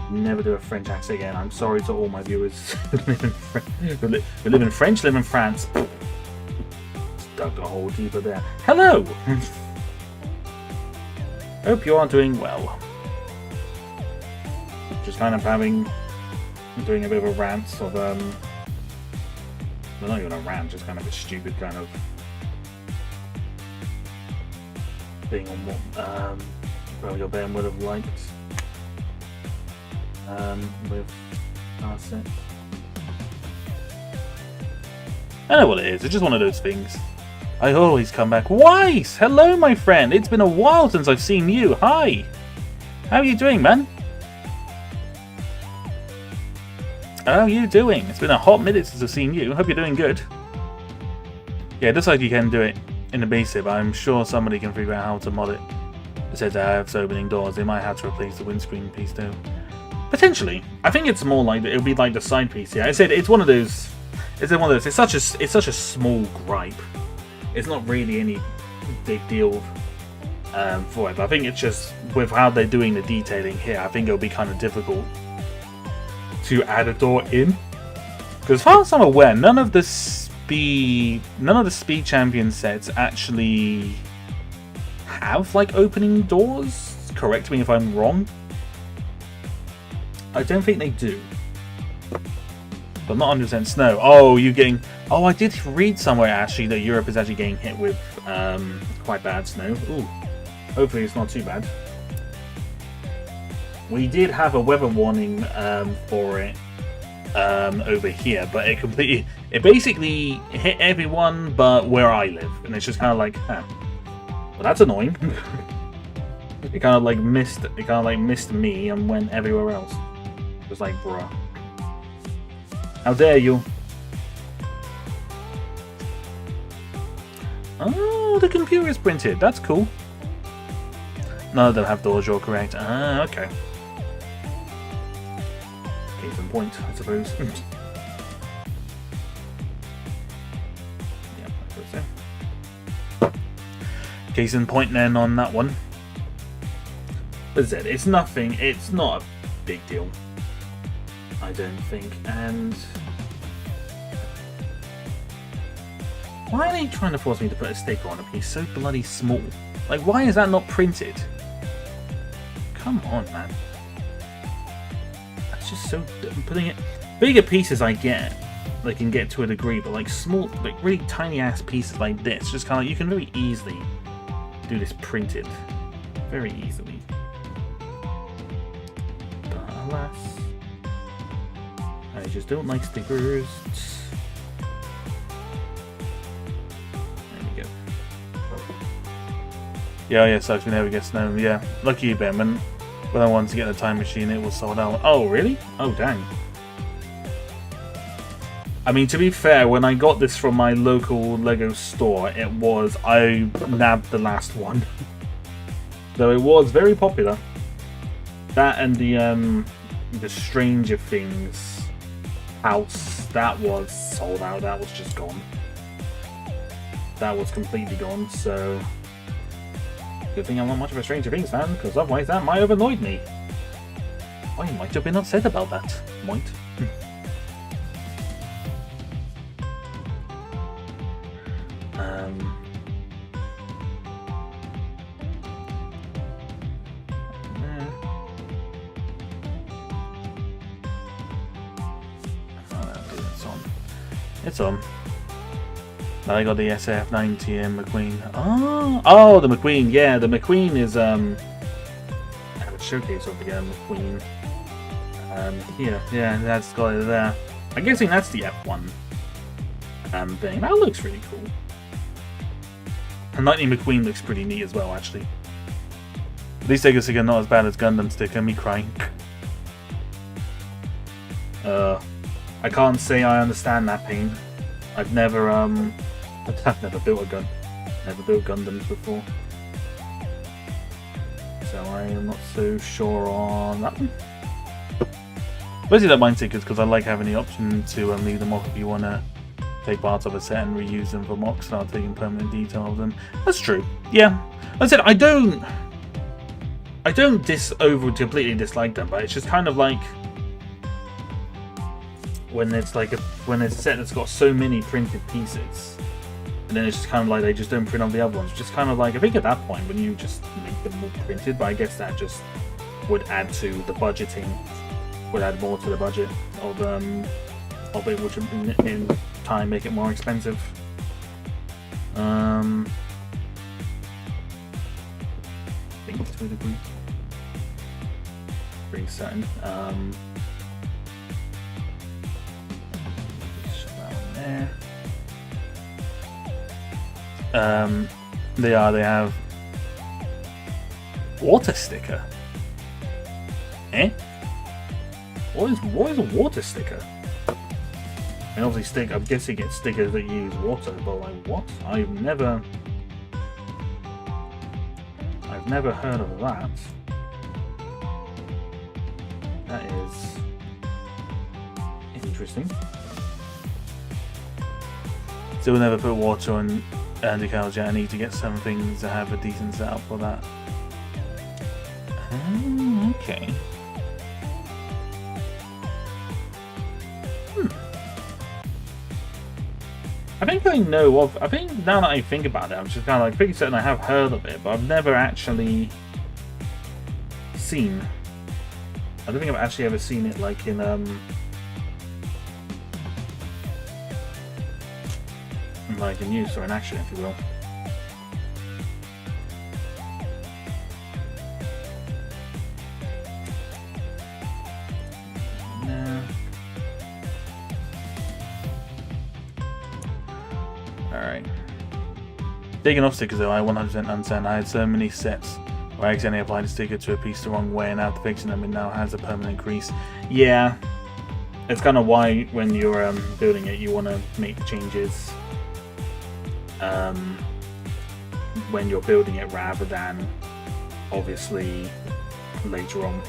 Speaker 1: Never do a French accent again. I'm sorry to all my viewers who live in French, live in France. Dug a hole deeper there. Hello! Hope you are doing well. Just kind of doing a bit of a rant of, well, not even a rant, just kind of a stupid kind of thing on what probably your Ben would have liked with R6. I know what it is, it's just one of those things. I always come back. Weiss! Hello, my friend! It's been a while since I've seen you. Hi! How are you doing, man? How are you doing? It's been a hot minute since I've seen you. Hope you're doing good. Yeah, it looks like you can do it in the basic, but I'm sure somebody can figure out how to mod it. It says it has opening doors. They might have to replace the windscreen piece though. Potentially. I think it's more like it'll be like the side piece. Yeah, I said it's one of those. It's one of those. It's such a small gripe. It's not really any big deal for it. But I think it's just with how they're doing the detailing here. I think it'll be kind of difficult to add a door in, because as far as I'm aware, none of the speed champion sets actually have like opening doors. Correct me if I'm wrong. I don't think they do, but not 100% snow. Oh, you getting? Oh, I did read somewhere actually that Europe is actually getting hit with quite bad snow. Ooh, hopefully it's not too bad. We did have a weather warning for it over here, but it basically hit everyone but where I live, and it's just kind of like, huh. Well, that's annoying. It kind of like missed me and went everywhere else. It was like, bruh, how dare you? Oh, the computer is printed. That's cool. None of them have doors. You're correct. Ah, okay. Case in point, I suppose. Yeah, I suppose so. Case in point then on that one. But as I said, it's nothing. It's not a big deal, I don't think. And why are they trying to force me to put a sticker on a piece so bloody small? Like, why is that not printed? Come on, man. That's just so dumb. Putting it bigger pieces, I get. They can get to a degree, but like small, like really tiny ass pieces like this, just kind of like you can very easily do this printed, very easily. But alas, I just don't like stickers. There we go. Yeah, sucks. We never get snow. Yeah, lucky you, Ben. When I wanted to get the time machine, it was sold out. Oh, really? Oh, dang. I mean, to be fair, when I got this from my local Lego store, I nabbed the last one. Though it was very popular. That and the Stranger Things house, that was sold out. That was just gone. That was completely gone, so good thing I'm not much of a Stranger Things fan, because otherwise that might have annoyed me. I might have been upset about that. Might. It's on. Now I got the SF90 and McQueen. Oh, the McQueen. Yeah, the McQueen is I have a showcase over here, McQueen. Here, yeah, that's got it there. I'm guessing that's the F1 thing. That looks really cool. Lightning McQueen looks pretty neat as well, actually. These Sega sticker not as bad as Gundam sticker, me crying. I can't say I understand that pain. I've never built a gun. Never built Gundams before. So I am not so sure on that one. Mostly don't mind stickers because I like having the option to leave them off if you want to take parts of a set and reuse them for mocks without taking permanent detail of them. That's true. Yeah. Like I said, I don't completely dislike them, but it's just kind of like when it's like when it's a set that's got so many printed pieces, and then it's just kind of like they just don't print on the other ones. Just kind of like, I think at that point when you just make them more printed, but I guess that just would add to the budgeting, would add more to the budget of it, which in time make it more expensive. I think to a degree. Pretty certain. Shut that one there. They have water sticker. Eh? What is a water sticker? I mean, obviously, I'm guessing it's stickers that use water, but like, what? I've never heard of that. That is interesting. Still never put water on decals yet. I need to get some things to have a decent setup for that. Okay. I think I know of. I think now that I think about it, I'm just kind of like pretty certain I have heard of it, but I've never actually seen. I don't think I've actually ever seen it like in like in use or in action, if you will. No. Alright. Taking off stickers though, I 100% understand. I had so many sets where I accidentally applied a sticker to a piece the wrong way, and after fixing them it now has a permanent crease. Yeah. It's kind of why when you're building it you want to make the changes when you're building it rather than obviously later on.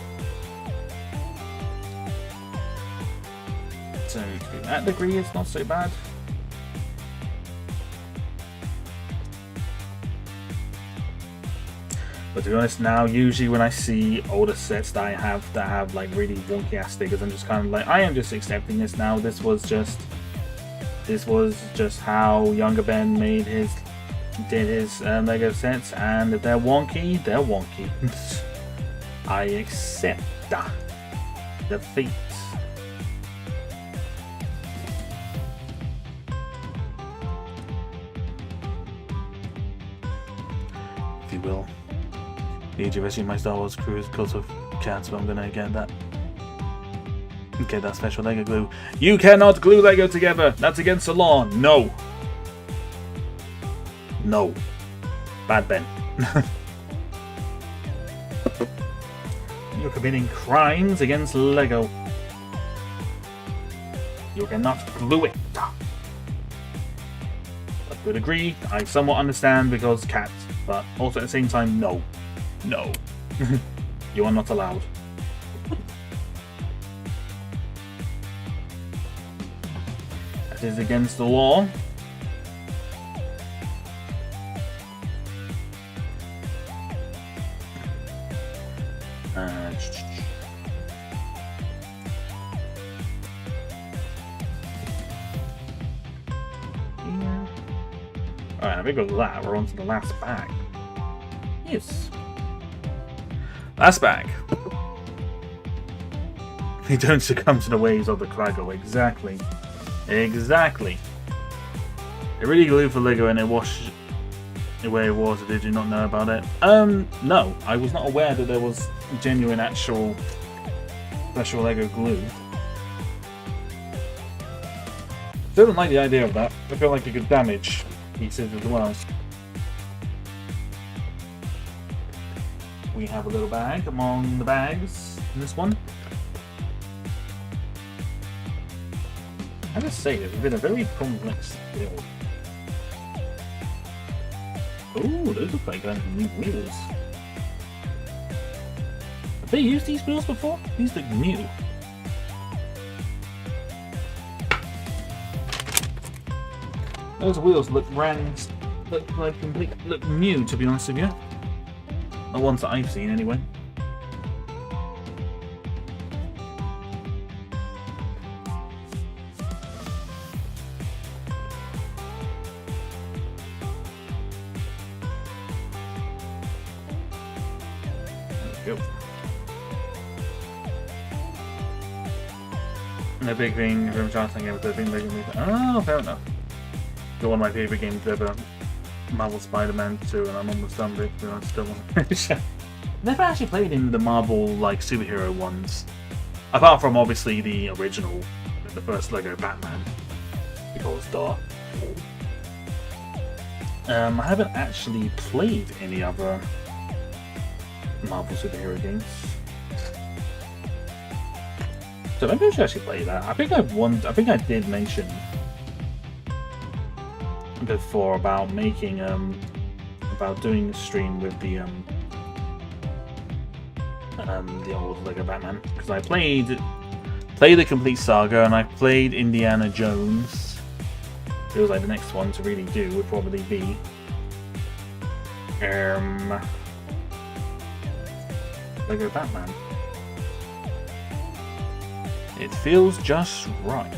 Speaker 1: So to that degree it's not so bad. But to be honest now, usually when I see older sets that I have that have like really wonky ass stickers, I'm just kind of like, I am just accepting this now. This was just how younger Ben did his Lego sets, and if they're wonky, they're wonky. I accept the fate. If you will. The age of SG my Star Wars crew is because of cats, but I'm gonna get that. Get that special Lego glue. You cannot glue Lego together! That's against the law! No! No. Bad Ben. You're committing crimes against Lego. You cannot glue it. I would agree, I somewhat understand because cats, but also at the same time, no. No. You are not allowed. That is against the law. Alright, I think with that, we're on to the last bag. Yes. Last bag. You don't succumb to the ways of the Krago. Exactly. Exactly. They really glue for Lego and it washed away water. Did you not know about it? No. I was not aware that there was genuine, actual special Lego glue. Still don't like the idea of that. I feel like it could damage pieces as well. we have a little bag among the bags in this one. I just say it's been a very complex build. Oh, those look like new wheels. Have they used these wheels before? These look new. Those wheels look look new, to be honest with you. The ones that I've seen, anyway. There we go. And the big thing from Johnson game was the thing they can make. Oh, fair enough. One of my favourite games ever, Marvel Spider-Man 2, and I'm almost done with it, but I still want to finish it. Never actually played in the Marvel like superhero ones, apart from obviously the original, the first Lego Batman, because duh. I haven't actually played any other Marvel superhero games, so maybe I should actually play that. I think I did mention before about making about doing a stream with the old Lego Batman, because I played the complete saga, and I played Indiana Jones. Feels like the next one to really do would probably be Lego Batman. It feels just right.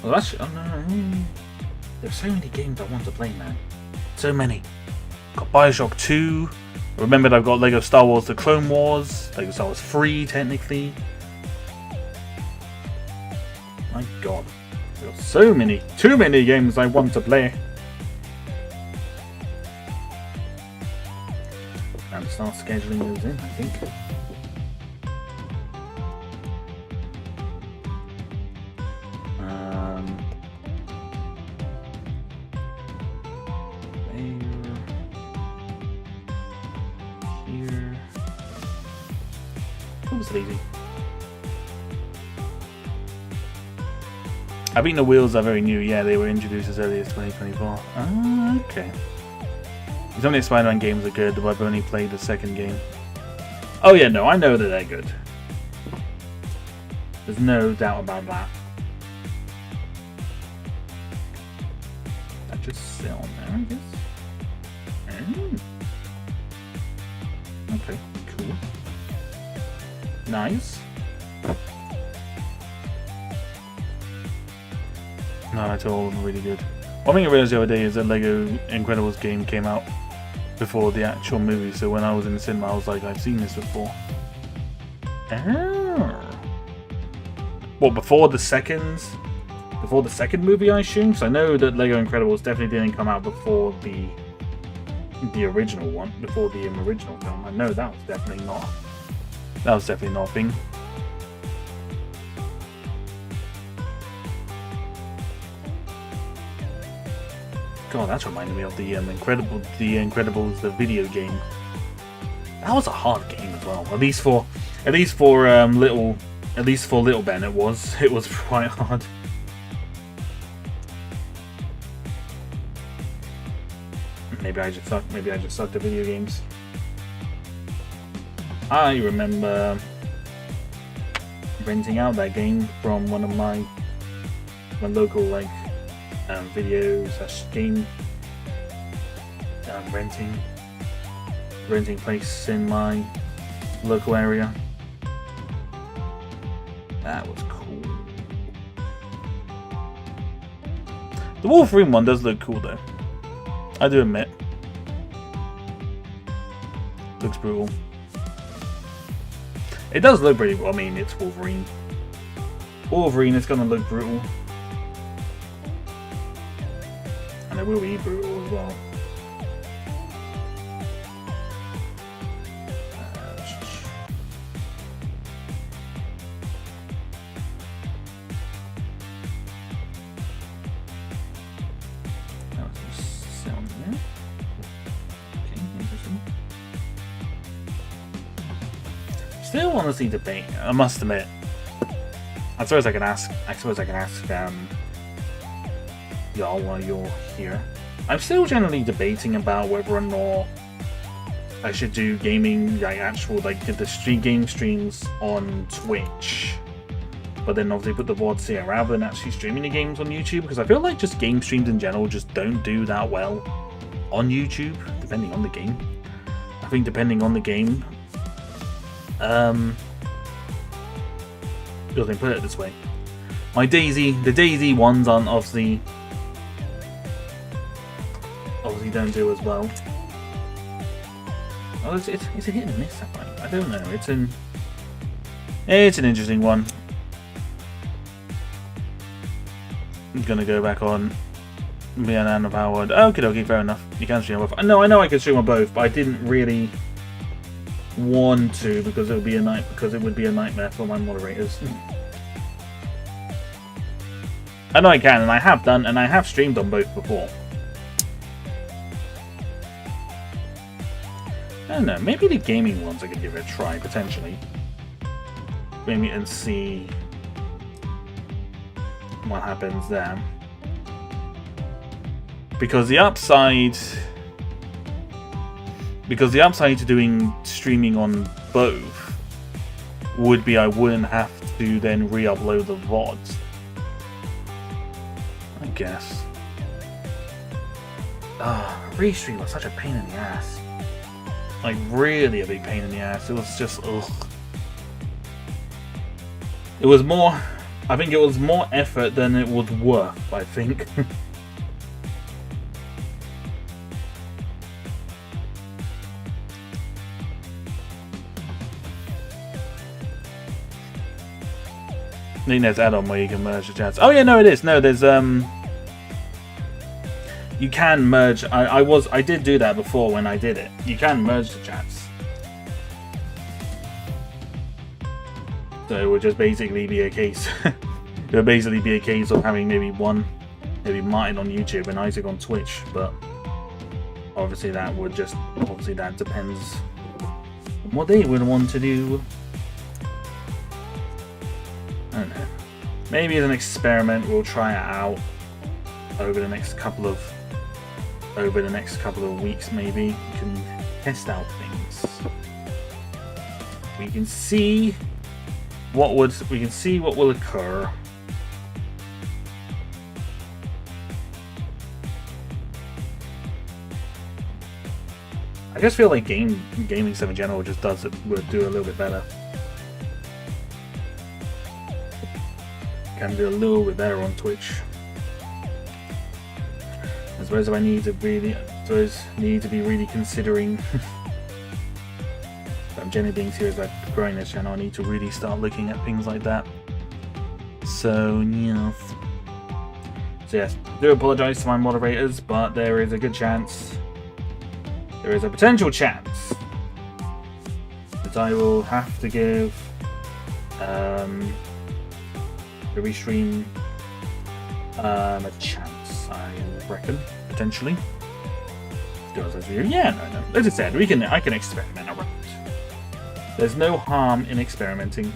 Speaker 1: Well, actually, oh no, there's so many games I want to play, man. So many. Got Bioshock 2. I remembered I've got Lego Star Wars: The Clone Wars. Lego Star Wars 3, technically. My God, there's so many, too many games I want to play. And start scheduling those in, I think. Easy. I think the wheels are very new. Yeah, they were introduced as early as 2024. Ah, okay. Some of the Spider-Man games are good, but I've only played the second game. Oh yeah, no, I know that they're good. There's no doubt about that. That just sit on there, I guess. Okay, cool. Nice. No, that's all really good. One thing I realized the other day is that Lego Incredibles game came out before the actual movie, so when I was in the cinema I was like, I've seen this before. What, before the second movie, I assume? So I know that Lego Incredibles definitely didn't come out before the original one, before the original film. I know that was definitely not a thing. God, that's reminding me of the Incredibles, the video game. That was a hard game as well. At least for little Ben, it was quite hard. Maybe I just sucked at video games. I remember renting out that game from one of my local video / game renting place in my local area. That was cool. The Wolverine one does look cool though, I do admit. Looks brutal. It does look pretty well. I mean, it's Wolverine. Wolverine is gonna look brutal. And it will be brutal as well. Still honestly debate. I must admit. I suppose I can ask y'all while you're here. I'm still generally debating about whether or not I should do gaming, like actual, like get the game streams on Twitch, but then obviously put the VODs here rather than actually streaming the games on YouTube, because I feel like just game streams in general just don't do that well on YouTube, depending on the game. I think depending on the game, put it this way, the DayZ ones aren't obviously don't do as well. Oh, it's a hit and miss, I don't know. It's an interesting one. I'm gonna go back on Vietnam of Howard. Okay, fair enough. You can stream on both. No, I know I can stream on both, but I didn't really want to because it would be a nightmare for my moderators. I know I can, and I have done, and I have streamed on both before. I don't know, maybe the gaming ones I could give it a try, potentially. Maybe and see what happens there. Because the upside to doing streaming on both would be I wouldn't have to then re-upload the VODs. I guess. Restream was such a pain in the ass. Like, really a big pain in the ass. It was just, ugh. It was more, I think it was more effort than it was worth, I think. I think there's add-on where you can merge the chats. Oh yeah, no it is. No, there's, you can merge. I did do that before when I did it. You can merge the chats. So it would just basically be a case. It would basically be a case of having maybe Martin on YouTube and Isaac on Twitch. But obviously that depends on what they would want to do. I don't know. Maybe as an experiment, we'll try it out over the next couple of weeks. Maybe we can test out things. We can see what will occur. I just feel like gaming stuff in general just would do a little bit better. Can do a little bit better on Twitch. I suppose if I need to be really considering if I'm genuinely being serious about growing this channel, I need to really start looking at things like that. So yes. So yes, I do apologise to my moderators, but there is a potential chance that I will have to give the restream a chance, I reckon, potentially. Yeah, no. As I said, I can experiment around. There's no harm in experimenting.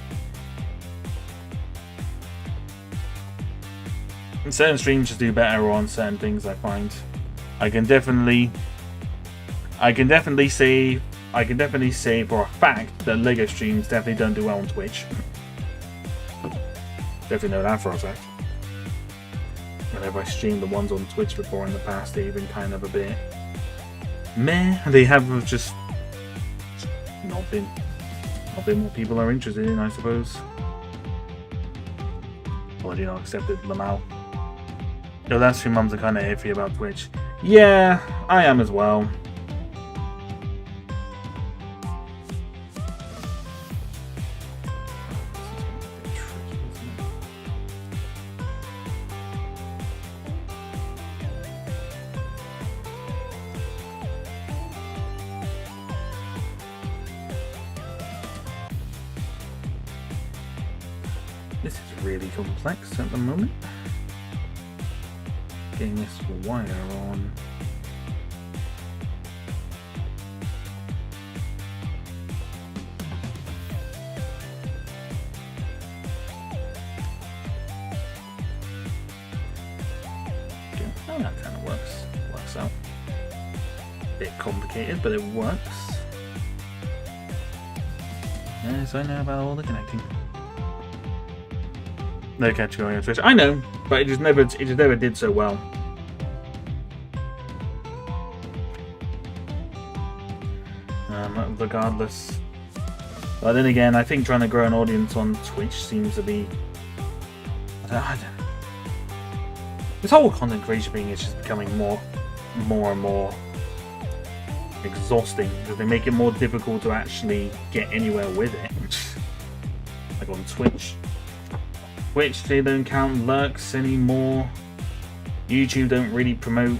Speaker 1: And certain streams just do better on certain things, I find. I can definitely say for a fact that LEGO streams definitely don't do well on Twitch. Definitely know that for a fact. Whenever I streamed the ones on Twitch before in the past, they've been kind of a bit meh. They have just not been what people are interested in, I suppose. Or do you not accepted Lamau? The last few months are kind of iffy about Twitch. Yeah, I am as well. This is really complex at the moment. Getting this wire on. bit complicated, but it works. Yes, I know about all the connecting. No category on Twitch. I know, but it just never did so well. Regardless. But then again, I think trying to grow an audience on Twitch seems to be... I don't know. This whole content creation thing is just becoming more and more exhausting because they make it more difficult to actually get anywhere with it. Like on Twitch. Twitch, they don't count lurks anymore. YouTube don't really promote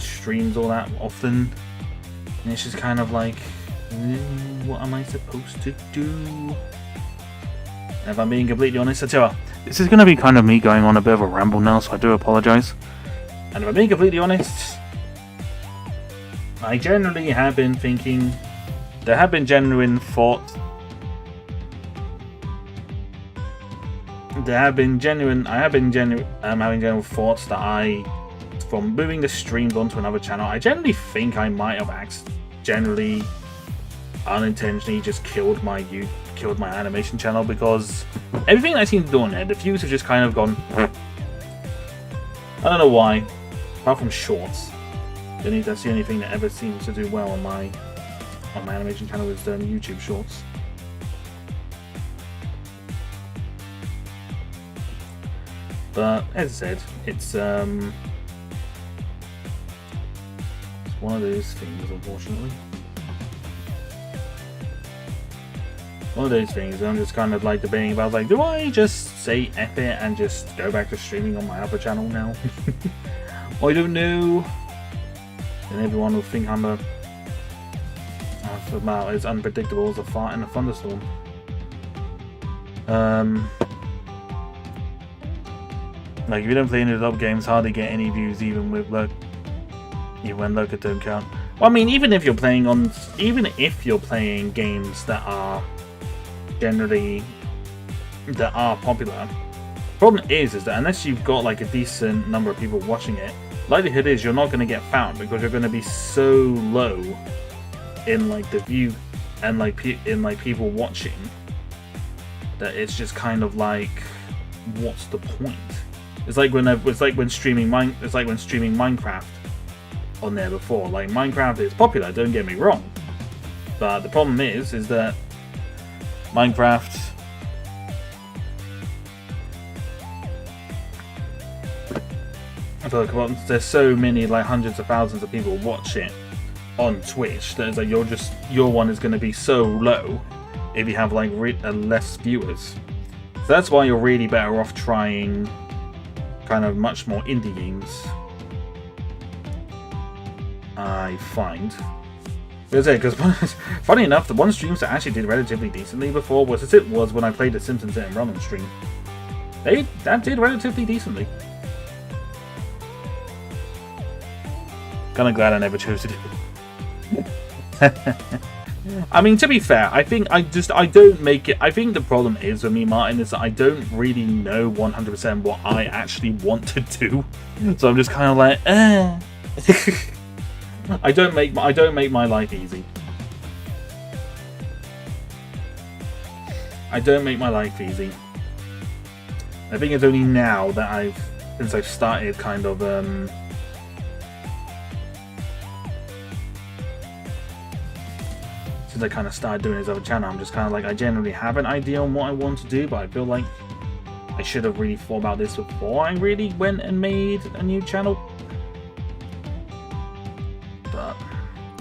Speaker 1: streams all that often. And it's just kind of like, what am I supposed to do? And if I'm being completely honest, I tell you, this is going to be kind of me going on a bit of a ramble now, so I do apologise. And if I'm being completely honest, I generally have been thinking, there have been genuine thoughts. I have been having genuine thoughts that from moving the streams onto another channel, I generally think I might have generally unintentionally just killed my animation channel, because everything I seem to do on there, the views have just kind of gone. I don't know why, apart from shorts. That's the only thing that ever seems to do well on my animation channel is YouTube shorts. But as I said, it's one of those things, unfortunately. One of those things, I'm just kind of like debating about, like, do I just say F it and just go back to streaming on my other channel now? I don't know. And everyone will think I'm about as unpredictable as a fart in a thunderstorm. Like, if you don't play any of the top games, hardly get any views, even when Loca don't count. Well, I mean, even if you're playing games that are popular, problem is that unless you've got like a decent number of people watching it, likelihood is you're not going to get found, because you're going to be so low in like the view and like people watching that it's just kind of like, what's the point? It's like when streaming Minecraft on there before. Like, Minecraft is popular, don't get me wrong, but the problem is that Minecraft there's so many, like, hundreds of thousands of people watch it on Twitch that it's like your one is going to be so low if you have like less viewers. So that's why you're really better off trying kind of much more indie games, I find. Because funny enough, the one streams that actually did relatively decently before was when I played the Simpsons and Ramen stream. That did relatively decently. Kinda glad I never chose to do it. I mean, to be fair, I think I don't make it. I think the problem is with me, Martin, is that I don't really know 100% what I actually want to do. So I'm just kind of like, I don't make my life easy. I don't make my life easy. I think it's only now that since I've started kind of since I kind of started doing this other channel, I'm just kind of like, I generally have an idea on what I want to do, but I feel like I should have really thought about this before I really went and made a new channel. But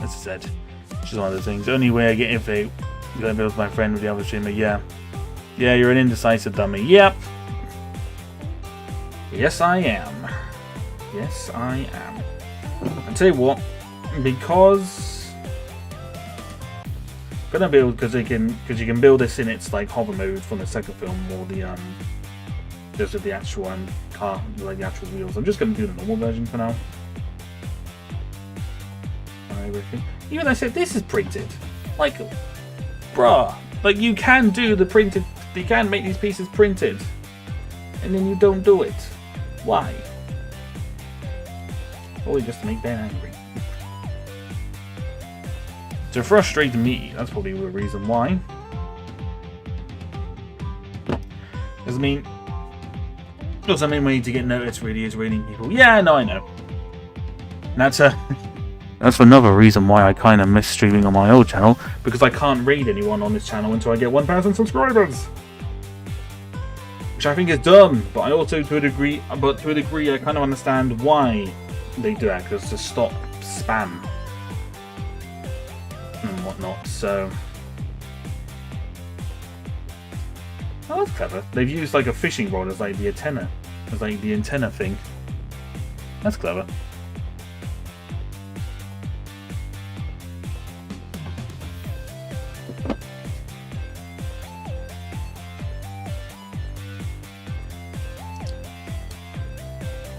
Speaker 1: as I said, it's just one of those things. The only way I get info with my friend with the other streamer, yeah, you're an indecisive dummy. Yep. Yes, I am. Yes, I am. I tell you what, because I'm gonna build, because you can build this in its like hover mode from the second film, or the just with the actual car, like the actual wheels. I'm just gonna do the normal version for now. I reckon. Even though I said this is printed, like, bruh, like you can do the printed. You can make these pieces printed, and then you don't do it. Why? Probably just to make Ben angry. To frustrate me, that's probably the reason why. Because I mean, the main way to get noticed really is raiding people. Yeah, no, I know. And that's another reason why I kind of miss streaming on my old channel, because I can't raid anyone on this channel until I get 1,000 subscribers. Which I think is dumb, but I also, to a degree, I kind of understand why they do that, because to stop spam and whatnot. So, oh, that's clever. They've used like a fishing rod as like the antenna, thing. That's clever.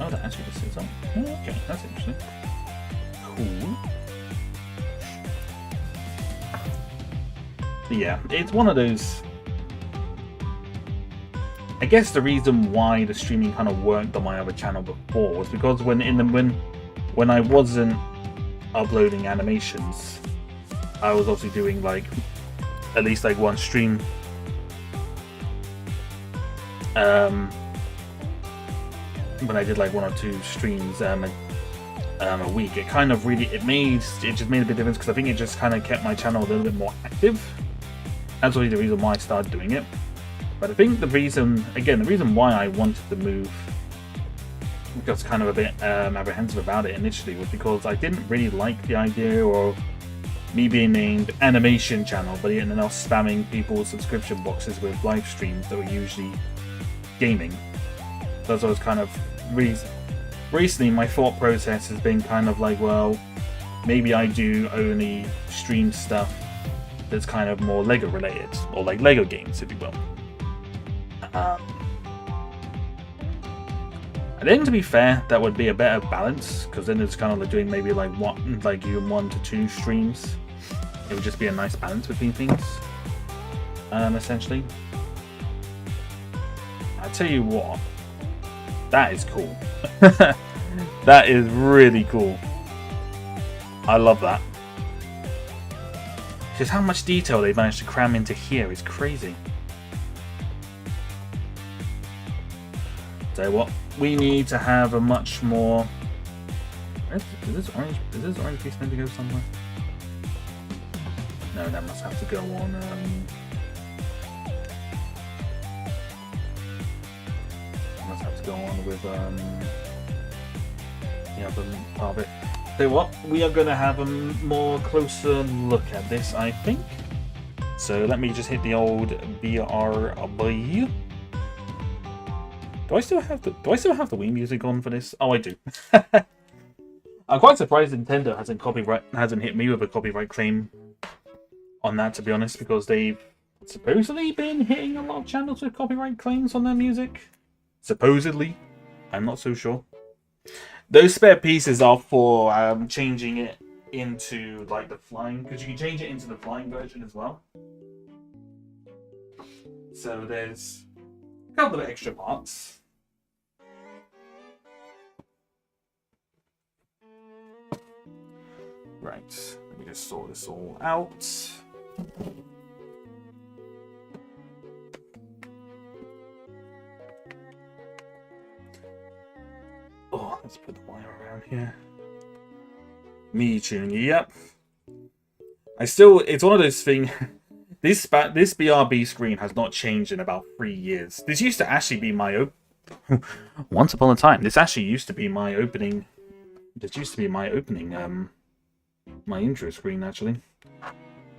Speaker 1: Oh, that actually just sits on. Oh, okay, that's interesting. Cool. But yeah, it's one of those. I guess the reason why the streaming kind of worked on my other channel before was because when I wasn't uploading animations, I was obviously doing like at least like one stream. When I did like 1 or 2 streams a week, it kind of really just made a bit of difference, because I think it just kind of kept my channel a little bit more active. That's really the reason why I started doing it. But I think the reason why I wanted to move, because kind of a bit apprehensive about it initially, was because I didn't really like the idea of me being named animation channel, but then I was spamming people's subscription boxes with live streams that were usually gaming. So I was kind of recently my thought process has been kind of like, well, maybe I do only stream stuff that's kind of more Lego related, or like Lego games, if you will. And then, to be fair, that would be a better balance, because then it's kind of like doing maybe like even 1 to 2 streams. It would just be a nice balance between things, essentially. I tell you what, that is cool. That is really cool. I love that. Just how much detail they managed to cram into here is crazy. So what? We need to have a much more. Is this orange piece meant to go somewhere? No, that must have to go on. Must have to go on with the other part of it. So what? We are going to have a more closer look at this, I think. So let me just hit the old BRB. Do I still have the Wii music on for this? Oh, I do. I'm quite surprised Nintendo hasn't hit me with a copyright claim on that, to be honest, because they've supposedly been hitting a lot of channels with copyright claims on their music. Supposedly, I'm not so sure. Those spare pieces are for changing it into like the flying, because you can change it into the flying version as well. So there's a couple of extra parts. Right, let me just sort this all out. Oh, let's put the wire around here. Me tune, yep. It's one of those things. This BRB screen has not changed in about 3 years. This used to actually be my once upon a time. This actually used to be my opening. This used to be my opening. My intro screen, actually.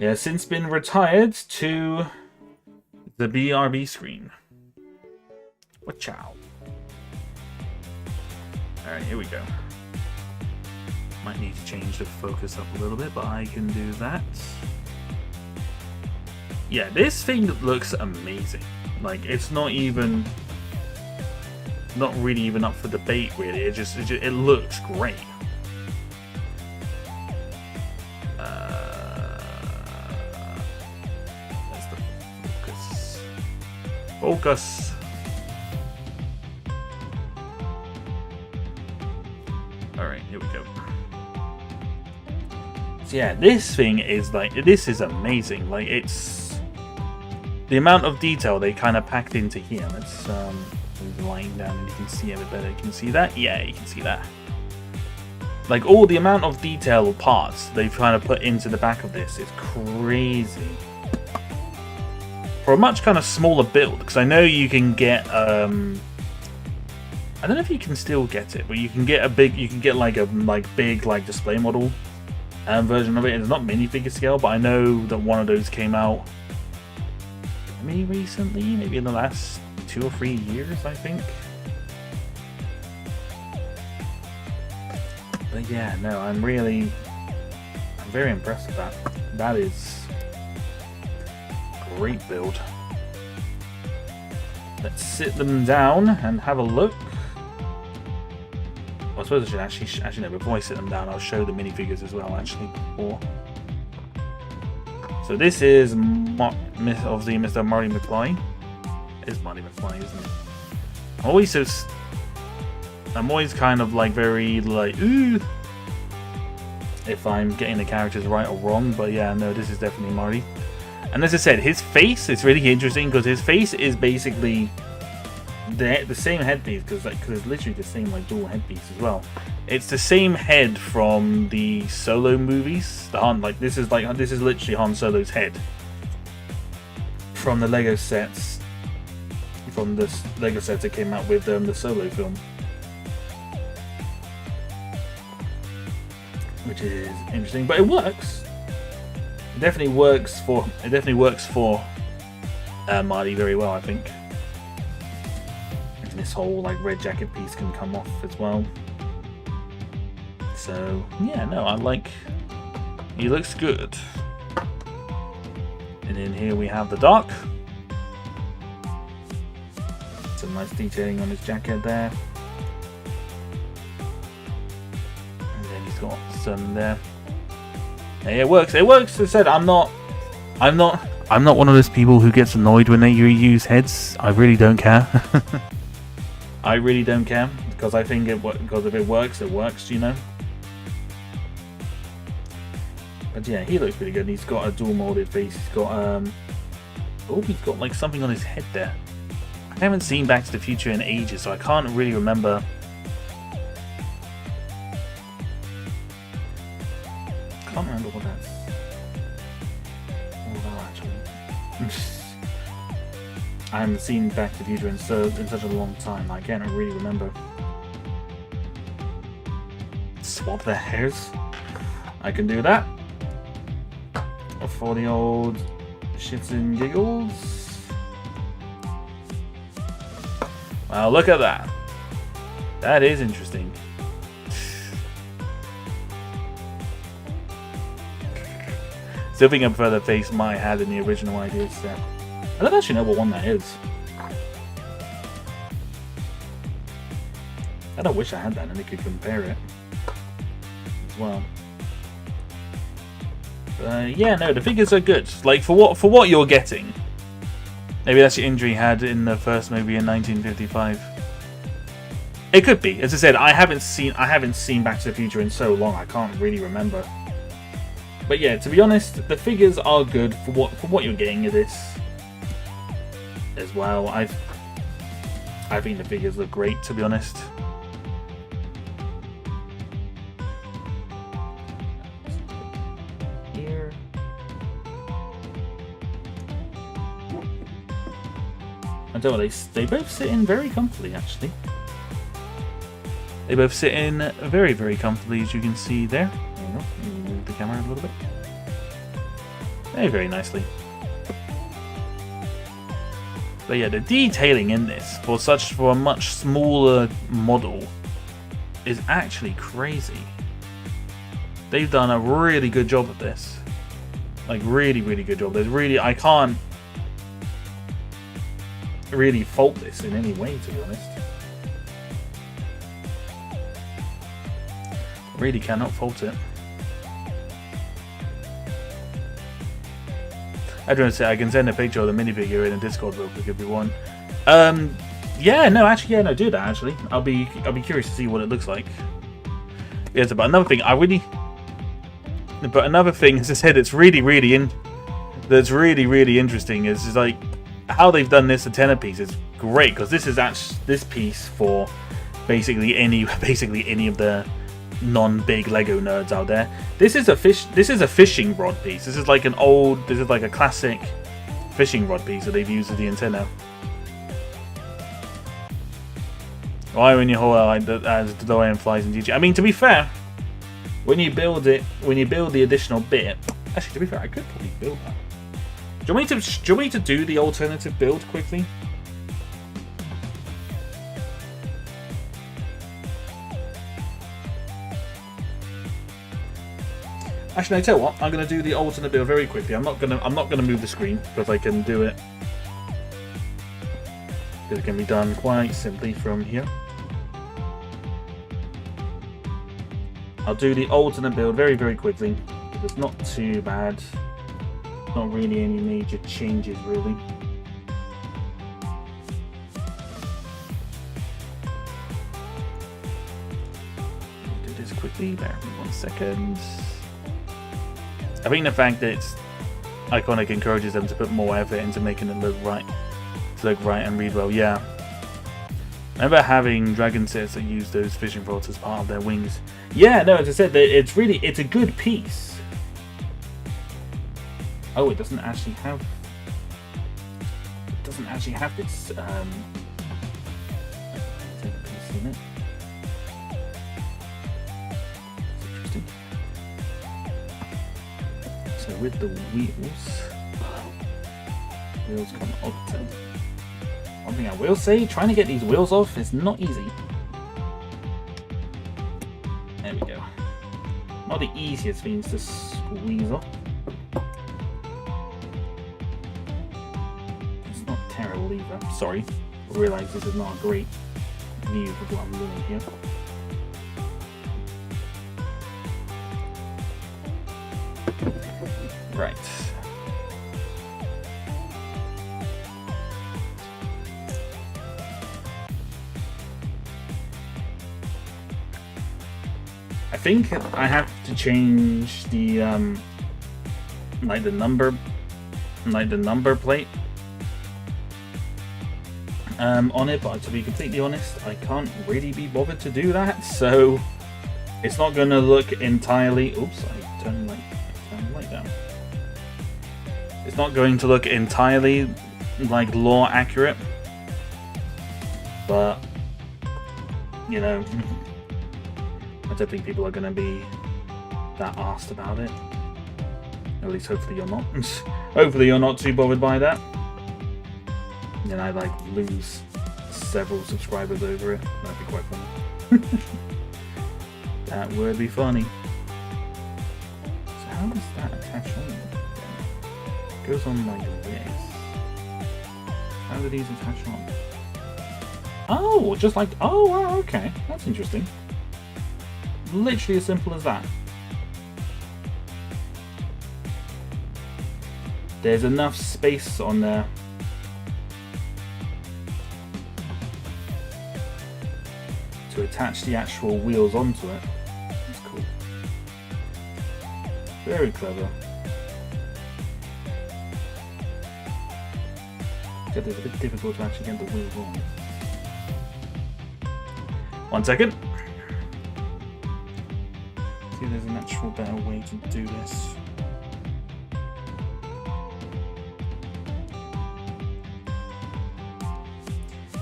Speaker 1: Yeah, since been retired to the BRB screen. Watch out. Alright, here we go. Might need to change the focus up a little bit, but I can do that. Yeah, this thing looks amazing. Like, it's not really even up for debate, really. It looks great. There's the focus. Focus. Alright, here we go. So yeah, this thing is like, this is amazing. Like, it's the amount of detail they kind of packed into here. Let's lying down and you can see a bit better. You can see that? Yeah, you can see that. Like, all the amount of detail parts they've kind of put into the back of this is crazy. For a much kind of smaller build, because I know you can get, I don't know if you can still get it, but you can get like a big display model version of it. It's not minifigure scale, but I know that one of those came out maybe recently, maybe in the last 2 or 3 years, I think. But yeah, no, I'm very impressed with that. That is a great build. Let's sit them down and have a look. Well, I suppose I should actually no, before I sit them down, I'll show the minifigures as well, actually. So this is obviously Mr. Marty McFly. It is Marty McFly, isn't it? I'm always kind of like very like, ooh, if I'm getting the characters right or wrong, but yeah, no, this is definitely Marty. And as I said, his face is really interesting because his face is basically the same headpiece, because it's literally the same dual headpiece as well. It's the same head from the Solo movies. This is literally Han Solo's head from the Lego sets, that came out with the Solo film. Which is interesting, but it works. It definitely works for Marty very well, I think. And this whole red jacket piece can come off as well. So yeah, no, he looks good. And then here we have the Dark. Some nice detailing on his jacket there. Got some there. Hey, it works. It works. As I said, I'm not one of those people who gets annoyed when they reuse heads. I really don't care. I really don't care because I think because if it works, it works. You know. But yeah, he looks pretty good. He's got a dual molded face. He's got he's got something on his head there. I haven't seen Back to the Future in ages, so I can't really remember. I can't remember what that's all about, actually. I haven't seen Back to the Future in such a long time. I can't really remember. Swap their hairs. I can do that. For the old shits and giggles. Wow, look at that. That is interesting. Still think I prefer the face Mai had in the original idea set. I don't actually know what one that is. I don't wish I had that and I could compare it as well. Yeah, no, the figures are good. For what you're getting. Maybe that's the injury he had in the first movie in 1955. It could be. As I said, I haven't seen Back to the Future in so long. I can't really remember. But yeah, to be honest, the figures are good for what you're getting of this as well. I think the figures look great, to be honest. Here. I don't know, they both sit in very comfortably, actually. They both sit in very, very comfortably, as you can see there. There you go. Move the camera a little bit. Very, very nicely. But yeah, the detailing in this for a much smaller model is actually crazy. They've done a really good job of this. Really, really good job. I can't really fault this in any way, to be honest. Really cannot fault it. I don't say I can send a picture of the minifigure in a Discord real quick if you want. Yeah, no, do that actually. I'll be curious to see what it looks like. Yes, but another thing, I But another thing, as I said, that's really interesting is like how they've done this antenna piece is great, because this is actually this piece for basically any of the non-big Lego nerds out there. This is a fishing rod piece. This is like a classic fishing rod piece that they've used as the antenna. Why when you hold like as the DeLorean flies in DG? I mean, to be fair, when you build the additional bit, actually, to be fair, I could probably build that. Do you want me to do the alternative build quickly? Actually, I tell you what, I'm gonna do the alternate build very quickly. I'm not gonna move the screen because I can do it. It can be done quite simply from here. I'll do the alternate build very quickly. It's not too bad. Not really any major changes really. Do this quickly. Bear with me 1 second. I think the fact that it's iconic encourages them to put more effort into making it look right, and read well. Yeah. I remember having dragon sets that use those fishing rods as part of their wings. Yeah, no, as I said, it's a good piece. Oh, it doesn't actually have this piece in it. It's interesting. So with the wheels come off. One thing I will say, trying to get these wheels off is not easy. There we go. Not the easiest things to squeeze off. It's not terrible either. Sorry. I realise this is not a great view of what I'm doing here. Right. I think I have to change the the number plate on it, but to be completely honest, I can't really be bothered to do that, so it's not going to look entirely. Oops, I turned the light down. It's not going to look entirely like lore accurate, but you know. I don't think people are going to be that arsed about it. At least hopefully you're not. Hopefully you're not too bothered by that. Then I like lose several subscribers over it. That'd be quite funny. That would be funny. So how does that attach on? It goes on like this. How do these attach on? Oh, just like, oh wow, okay. That's interesting. Literally as simple as that. There's enough space on there to attach the actual wheels onto it. That's cool. Very clever. It's a bit difficult to actually get the wheels on. 1 second. See if there's an actual better way to do this.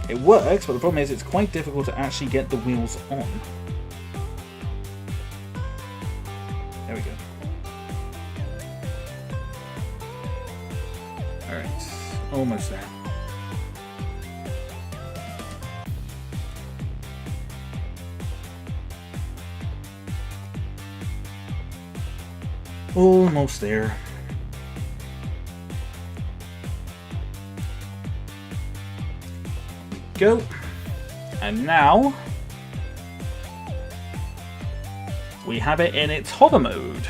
Speaker 1: It works, but the problem is it's quite difficult to actually get the wheels on. There we go. Alright, almost there. Almost there. Go. And now we have it in its hover mode.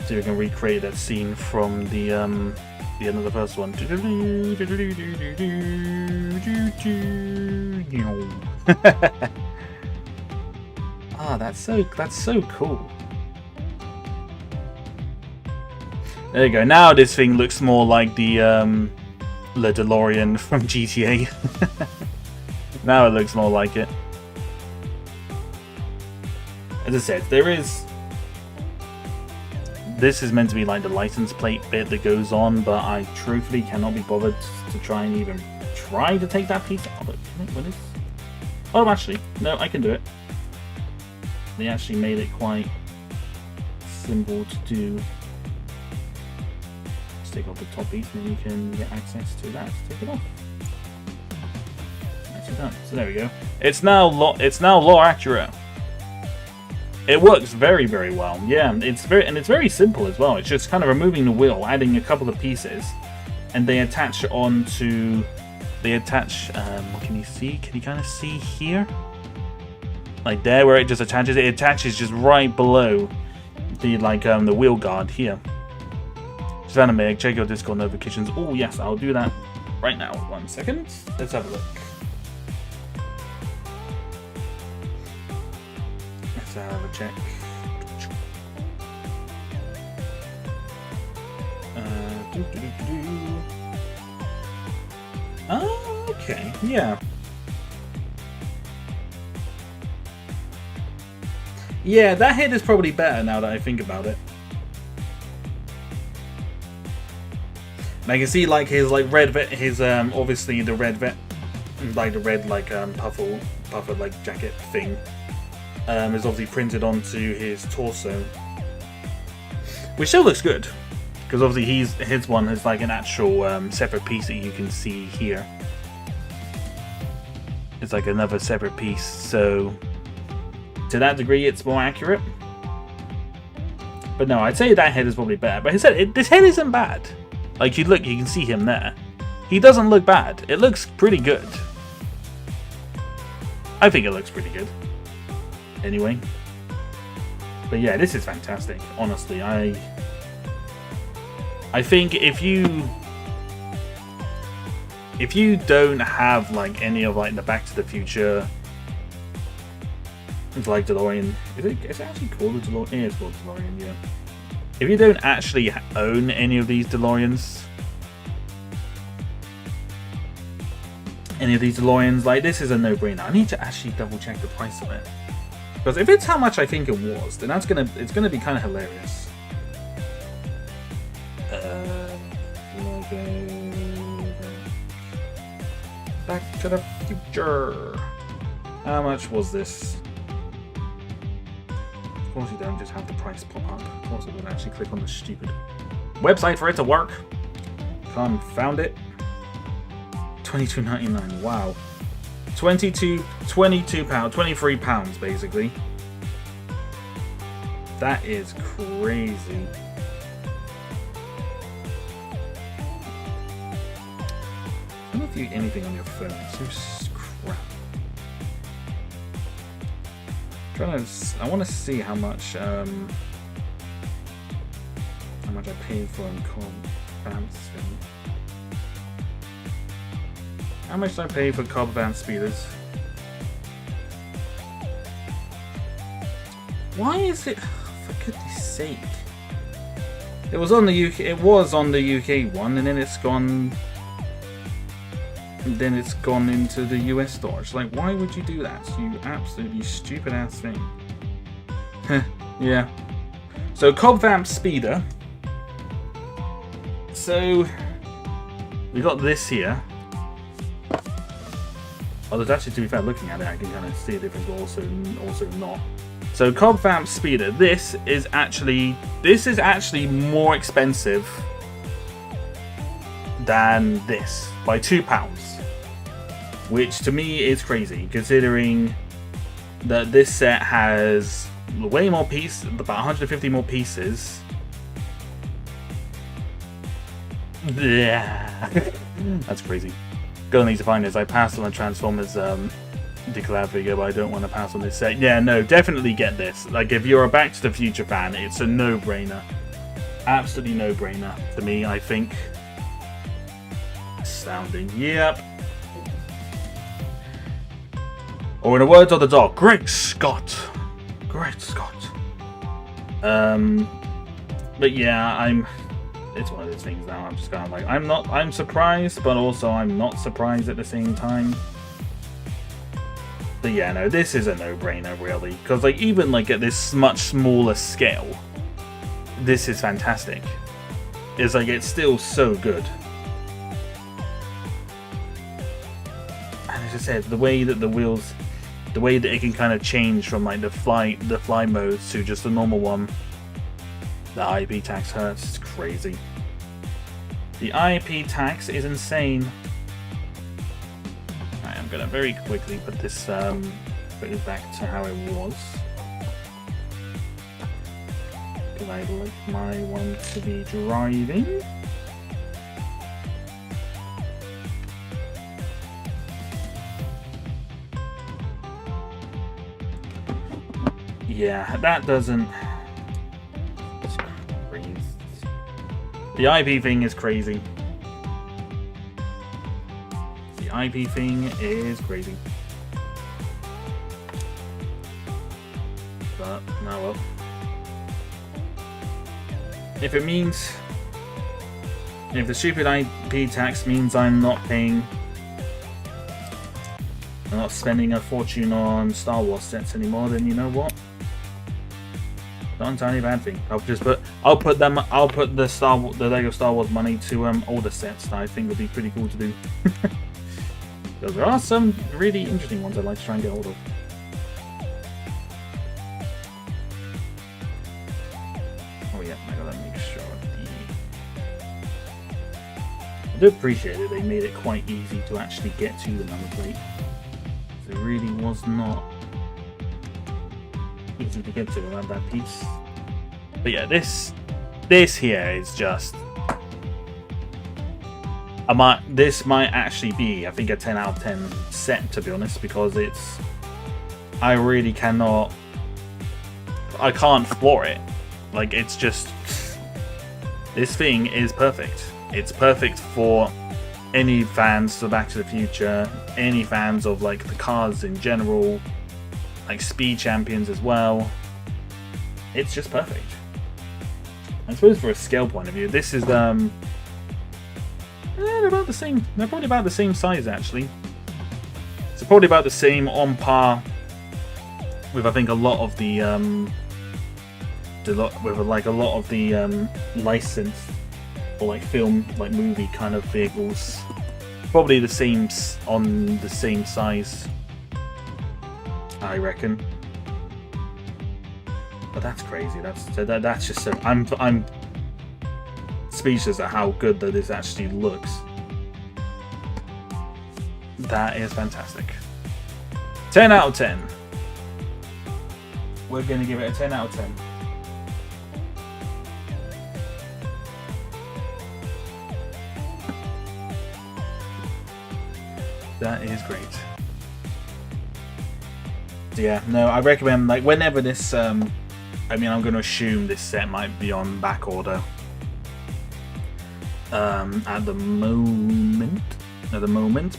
Speaker 1: So we can recreate that scene from the end of the first one. Ah, that's so cool. There you go. Now this thing looks more like the DeLorean from GTA. Now it looks more like it. As I said, this is meant to be like the license plate bit that goes on, but I truthfully cannot be bothered to try and even try to take that piece out. Oh, actually, no, I can do it. They actually made it quite simple to do. Let's take off the top piece and you can get access to that. Take it off. Nicely done. So there we go. It's now law accurate. It works very, very well. Yeah, it's very simple as well. It's just kind of removing the wheel, adding a couple of pieces, and they attach onto. They attach. Can you see? Can you kind of see here? Like there, where it just attaches. It attaches just right below the the wheel guard here. Just anime. Check your Discord notifications. Oh yes, I'll do that right now. 1 second. Let's have a look. Let's have a check. Oh, okay, yeah. Yeah, that head is probably better now that I think about it. And I can see like his red vet, his obviously the red vet, like the red puffer jacket thing, is obviously printed onto his torso, which still looks good. Because obviously his one has like an actual separate piece that you can see here. It's like another separate piece, so to that degree it's more accurate. But no, I'd say that head is probably better. But this head isn't bad. Like you can see him there. He doesn't look bad. It looks pretty good. I think it looks pretty good. Anyway. But yeah, this is fantastic. Honestly, I think if you don't have like any of like the Back to the Future, like DeLorean, is it actually called a DeLorean? Yeah, it's called DeLorean, yeah. If you don't actually own any of these DeLoreans, like this is a no-brainer. I need to actually double check the price of it, because if it's how much I think it was, then it's gonna be kind of hilarious. Back to the Future. How much was this? Of course you don't just have the price pop up. Of course I would actually click on the stupid website for it to work. Found it. $22.99. Wow. 22 pounds, 23 pounds basically. That is crazy. I don't know if you anything on your phone. It's so crap. I want to see how much I paid for Cobb thing. How much did I pay for Cobb Van Speeders? Why is it? For goodness sake! It was on the UK. It was on the UK one, and then it's gone. Then it's gone into the US store. It's like, why would you do that? You absolutely stupid ass thing. Yeah. So Cobb Vamp Speeder. So we got this here. Oh, there's actually, to be fair, looking at it, I can kind of see a difference, but also not. So Cobb Vamp Speeder. This is actually more expensive than this by £2. Which to me is crazy, considering that this set has way more pieces, about 150 more pieces. That's crazy. Gonna need to find this. I passed on the Transformers collab figure, but I don't want to pass on this set. Yeah, no, definitely get this. Like, if you're a Back to the Future fan, it's a no-brainer. Absolutely no-brainer to me, I think. Astounding. Yep. Or in the words of the dog, Great Scott! Great Scott. But yeah, it's one of those things now. I'm just kind of like, I'm surprised, but also I'm not surprised at the same time. But yeah, no, this is a no-brainer, really. Because, like, even, like, at this much smaller scale, this is fantastic. It's, like, it's still so good. And as I said, the way that the wheels, the way that it can kind of change from, like, the fly modes to just the normal one, the IP tax hurts, it's crazy. The IP tax is insane. I'm going to very quickly put this put it back to how it was. Because I'd like my one to be driving. Yeah, that doesn't... The IP thing is crazy. IP thing is crazy. But, no, well. If it means... If the stupid IP tax means I'm not paying... I'm not spending a fortune on Star Wars sets anymore, then you know what? Not entirely a bad thing. I'll put the Lego Star Wars money to older sets that I think would be pretty cool to do. Because there are some really interesting ones I'd like to try and get hold of. Oh yeah, I gotta make sure I do appreciate it, they made it quite easy to actually get to the number plate. It really was not easy to get to around that piece. But yeah, this here is just... this might actually be, I think, a 10 out of 10 set, to be honest, because it's... I really cannot... I can't floor it. Like, it's just... This thing is perfect. It's perfect for any fans of Back to the Future, any fans of, like, the cars in general, like Speed Champions as well. It's just perfect. I suppose for a scale point of view, this is... they're about the same. They're probably about the same size, actually. So probably about the same, on par with, I think, a lot of the licensed or like film, like movie kind of vehicles. Probably the same, on the same size, I reckon. But that's crazy. That's just so. I'm speechless at how good that this actually looks. That is fantastic. 10 out of 10. We're going to give it a 10 out of 10. That is great. Yeah, no, I recommend, like, whenever this, I mean, I'm going to assume this set might be on back order. At the moment,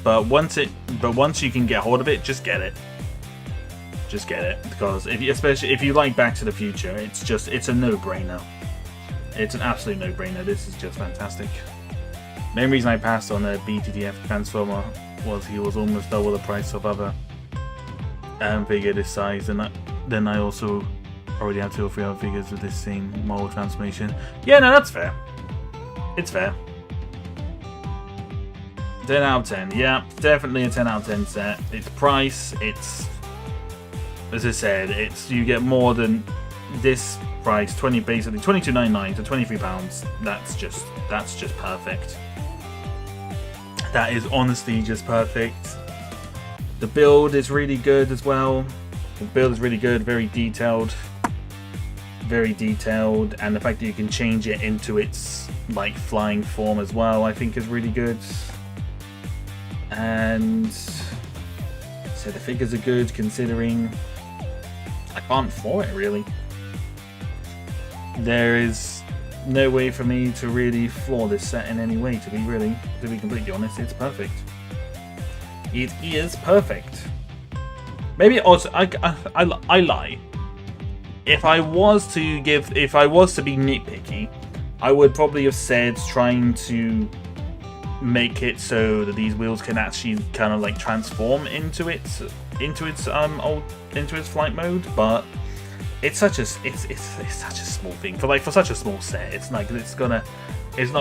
Speaker 1: but once you can get hold of it, just get it. Just get it, because especially if you like Back to the Future, it's a no-brainer. It's an absolute no-brainer. This is just fantastic. The main reason I passed on a BTTF Transformer was he was almost double the price of other figure this size, and then I also already have 2 or 3 other figures with this same model transformation. Yeah, no, that's fair. It's fair. 10 out of 10. Yeah, definitely a 10 out of 10 set. Its price, it's... As I said, you get more than this price, basically $22.99 to £23. That's just perfect. That is honestly just perfect. The build is really good as well. The build is really good, very detailed, and the fact that you can change it into its like flying form as well, I think is really good. And so the figures are good, considering I can't floor it really. There is no way for me to really floor this set in any way, to be completely honest. It's perfect. It is perfect. Maybe also I lie. If I was to be nitpicky, I would probably have said trying to make it so that these wheels can actually kind of like transform into its flight mode, but it's such a small thing for such a small set. It's like it's not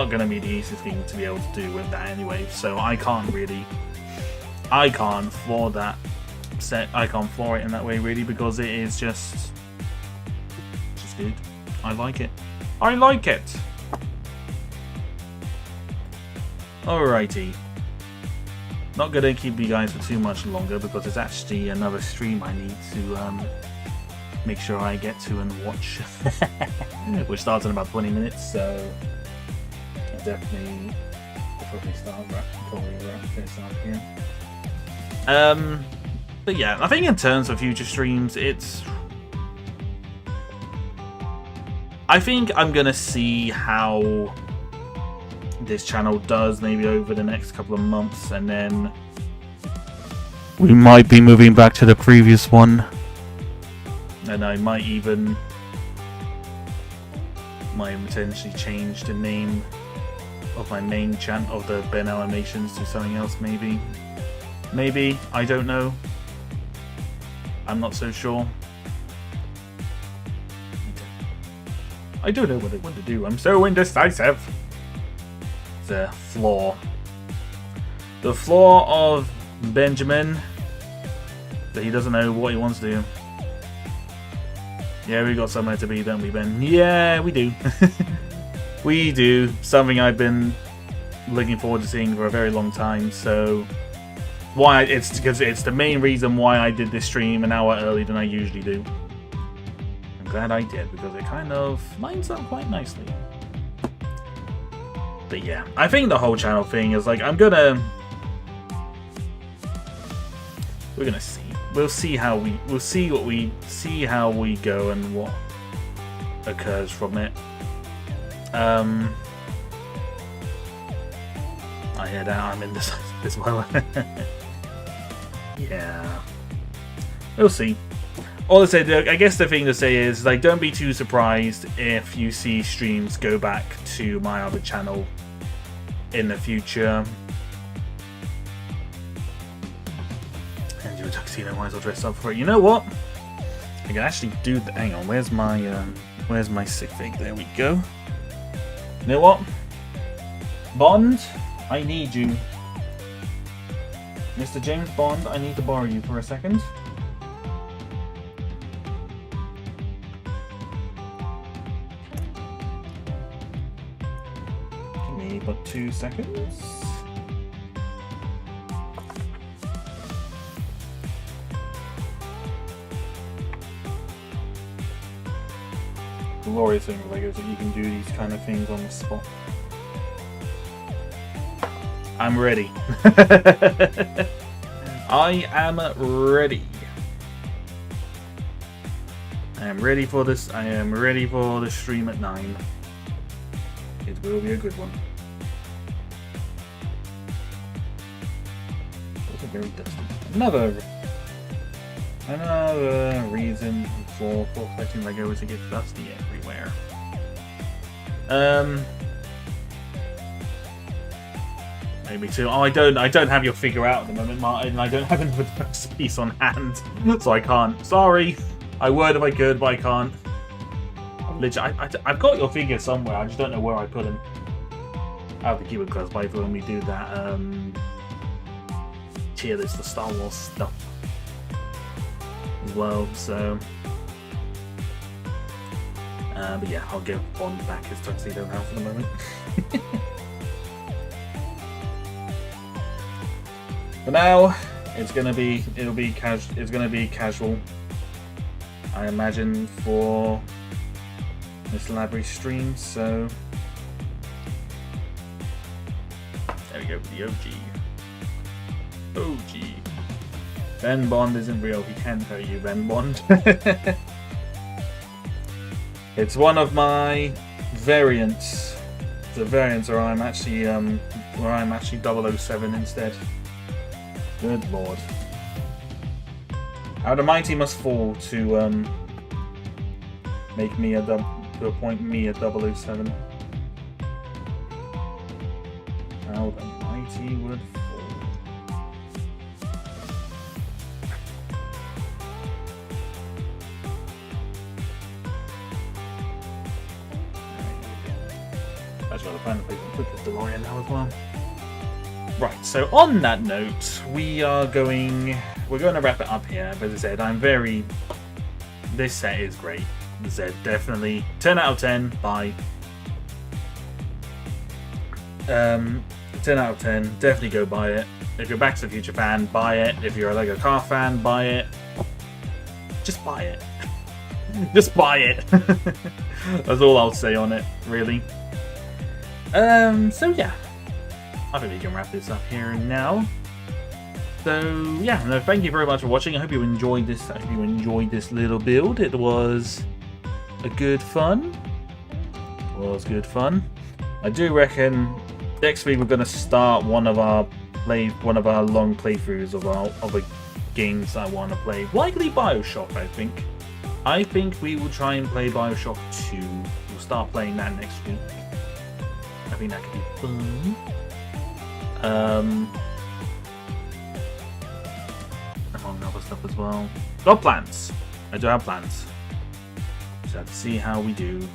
Speaker 1: gonna be the easiest thing to be able to do with that anyway. So I can't floor that set. I can't floor it in that way really, because it is just good. I like it. I like it. Alrighty. Not gonna keep you guys for too much longer because there's actually another stream I need to make sure I get to and watch. Which starts in about 20 minutes, so I'll definitely probably wrap this up here. But yeah, I think in terms of future streams, I think I'm gonna see how this channel does maybe over the next couple of months, and then we might be moving back to the previous one, and I might even potentially change the name of my main channel of the Ben Animations to something else. Maybe I don't know. I'm not so sure. I don't know what I want to do. I'm so indecisive. The flaw of Benjamin, that he doesn't know what he wants to do. Yeah, we got somewhere to be, don't we, Ben? Yeah, we do. We do. Something I've been looking forward to seeing for a very long time. So it's because it's the main reason why I did this stream an hour earlier than I usually do. I'm glad I did, because it kind of lines up quite nicely. But yeah, I think the whole channel thing is like, we're gonna see. We'll see how we go and what occurs from it. I hear that I'm indecisive as well. Yeah, we'll see. All I say, I guess the thing to say is, like, don't be too surprised if you see streams go back to my other channel in the future. And your tuxedo, might as well dress up for it. You know what? I can actually do the. Hang on, where's my sick fig? There we go. You know what? Bond, I need you. Mr. James Bond, I need to borrow you for a second. Give me but 2 seconds. Glorious thing with Legos that you can do these kind of things on the spot. I'm ready. I am ready. I am ready for this. I am ready for the stream at 9. It will be a good one. Also very dusty. Another reason for collecting Lego is to get dusty everywhere. Maybe too. Oh, I don't have your figure out at the moment, Martin. I don't have another piece on hand, so I can't. Sorry. I would if I could, but I can't. I've got your figure somewhere. I just don't know where I put him. I have to keep it close by for when we do that. Tier list for Star Wars stuff as well. So, but yeah, I'll give Bond back his tuxedo now for the moment. For now, it's gonna be casual. I imagine for this Library stream, so there we go with the OG. Ben Bond isn't real. He can tell you, Ben Bond. It's one of my variants. The variants where I'm actually 007 instead. Good lord. How the mighty must fall to make me to appoint me a 007. How the mighty would fall. That's what I plan to put the DeLorean now as well. Right, so on that note, we're going to wrap it up here. But as I said, this set is great. As I said, definitely 10 out of 10. Buy. 10 out of 10. Definitely go buy it. If you're a Back to the Future fan, buy it. If you're a Lego car fan, buy it. Just buy it. Just buy it. That's all I'll say on it, really. So yeah, I think we can wrap this up here and now. So yeah, no, thank you very much for watching. I hope you enjoyed this. I hope you enjoyed this little build. It was a good fun. It was good fun. I do reckon next week we're going to start one of our long playthroughs of the games I want to play. Likely Bioshock, I think. I think we will try and play Bioshock 2. We'll start playing that next week. I think that could be fun. Among other stuff as well. Got plans. I do have plans. So have to see how we do.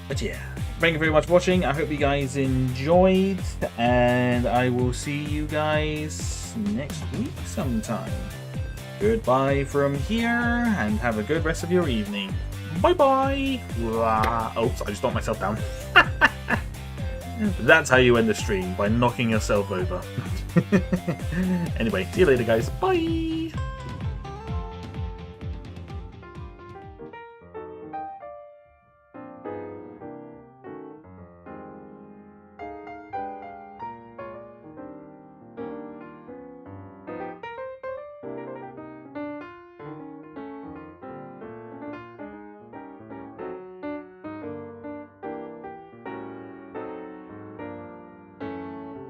Speaker 1: But yeah, thank you very much for watching. I hope you guys enjoyed, and I will see you guys next week sometime. Goodbye from here, and have a good rest of your evening. Bye bye. Oops, I just knocked myself down. That's how you end the stream, by knocking yourself over. Anyway, see you later guys. Bye!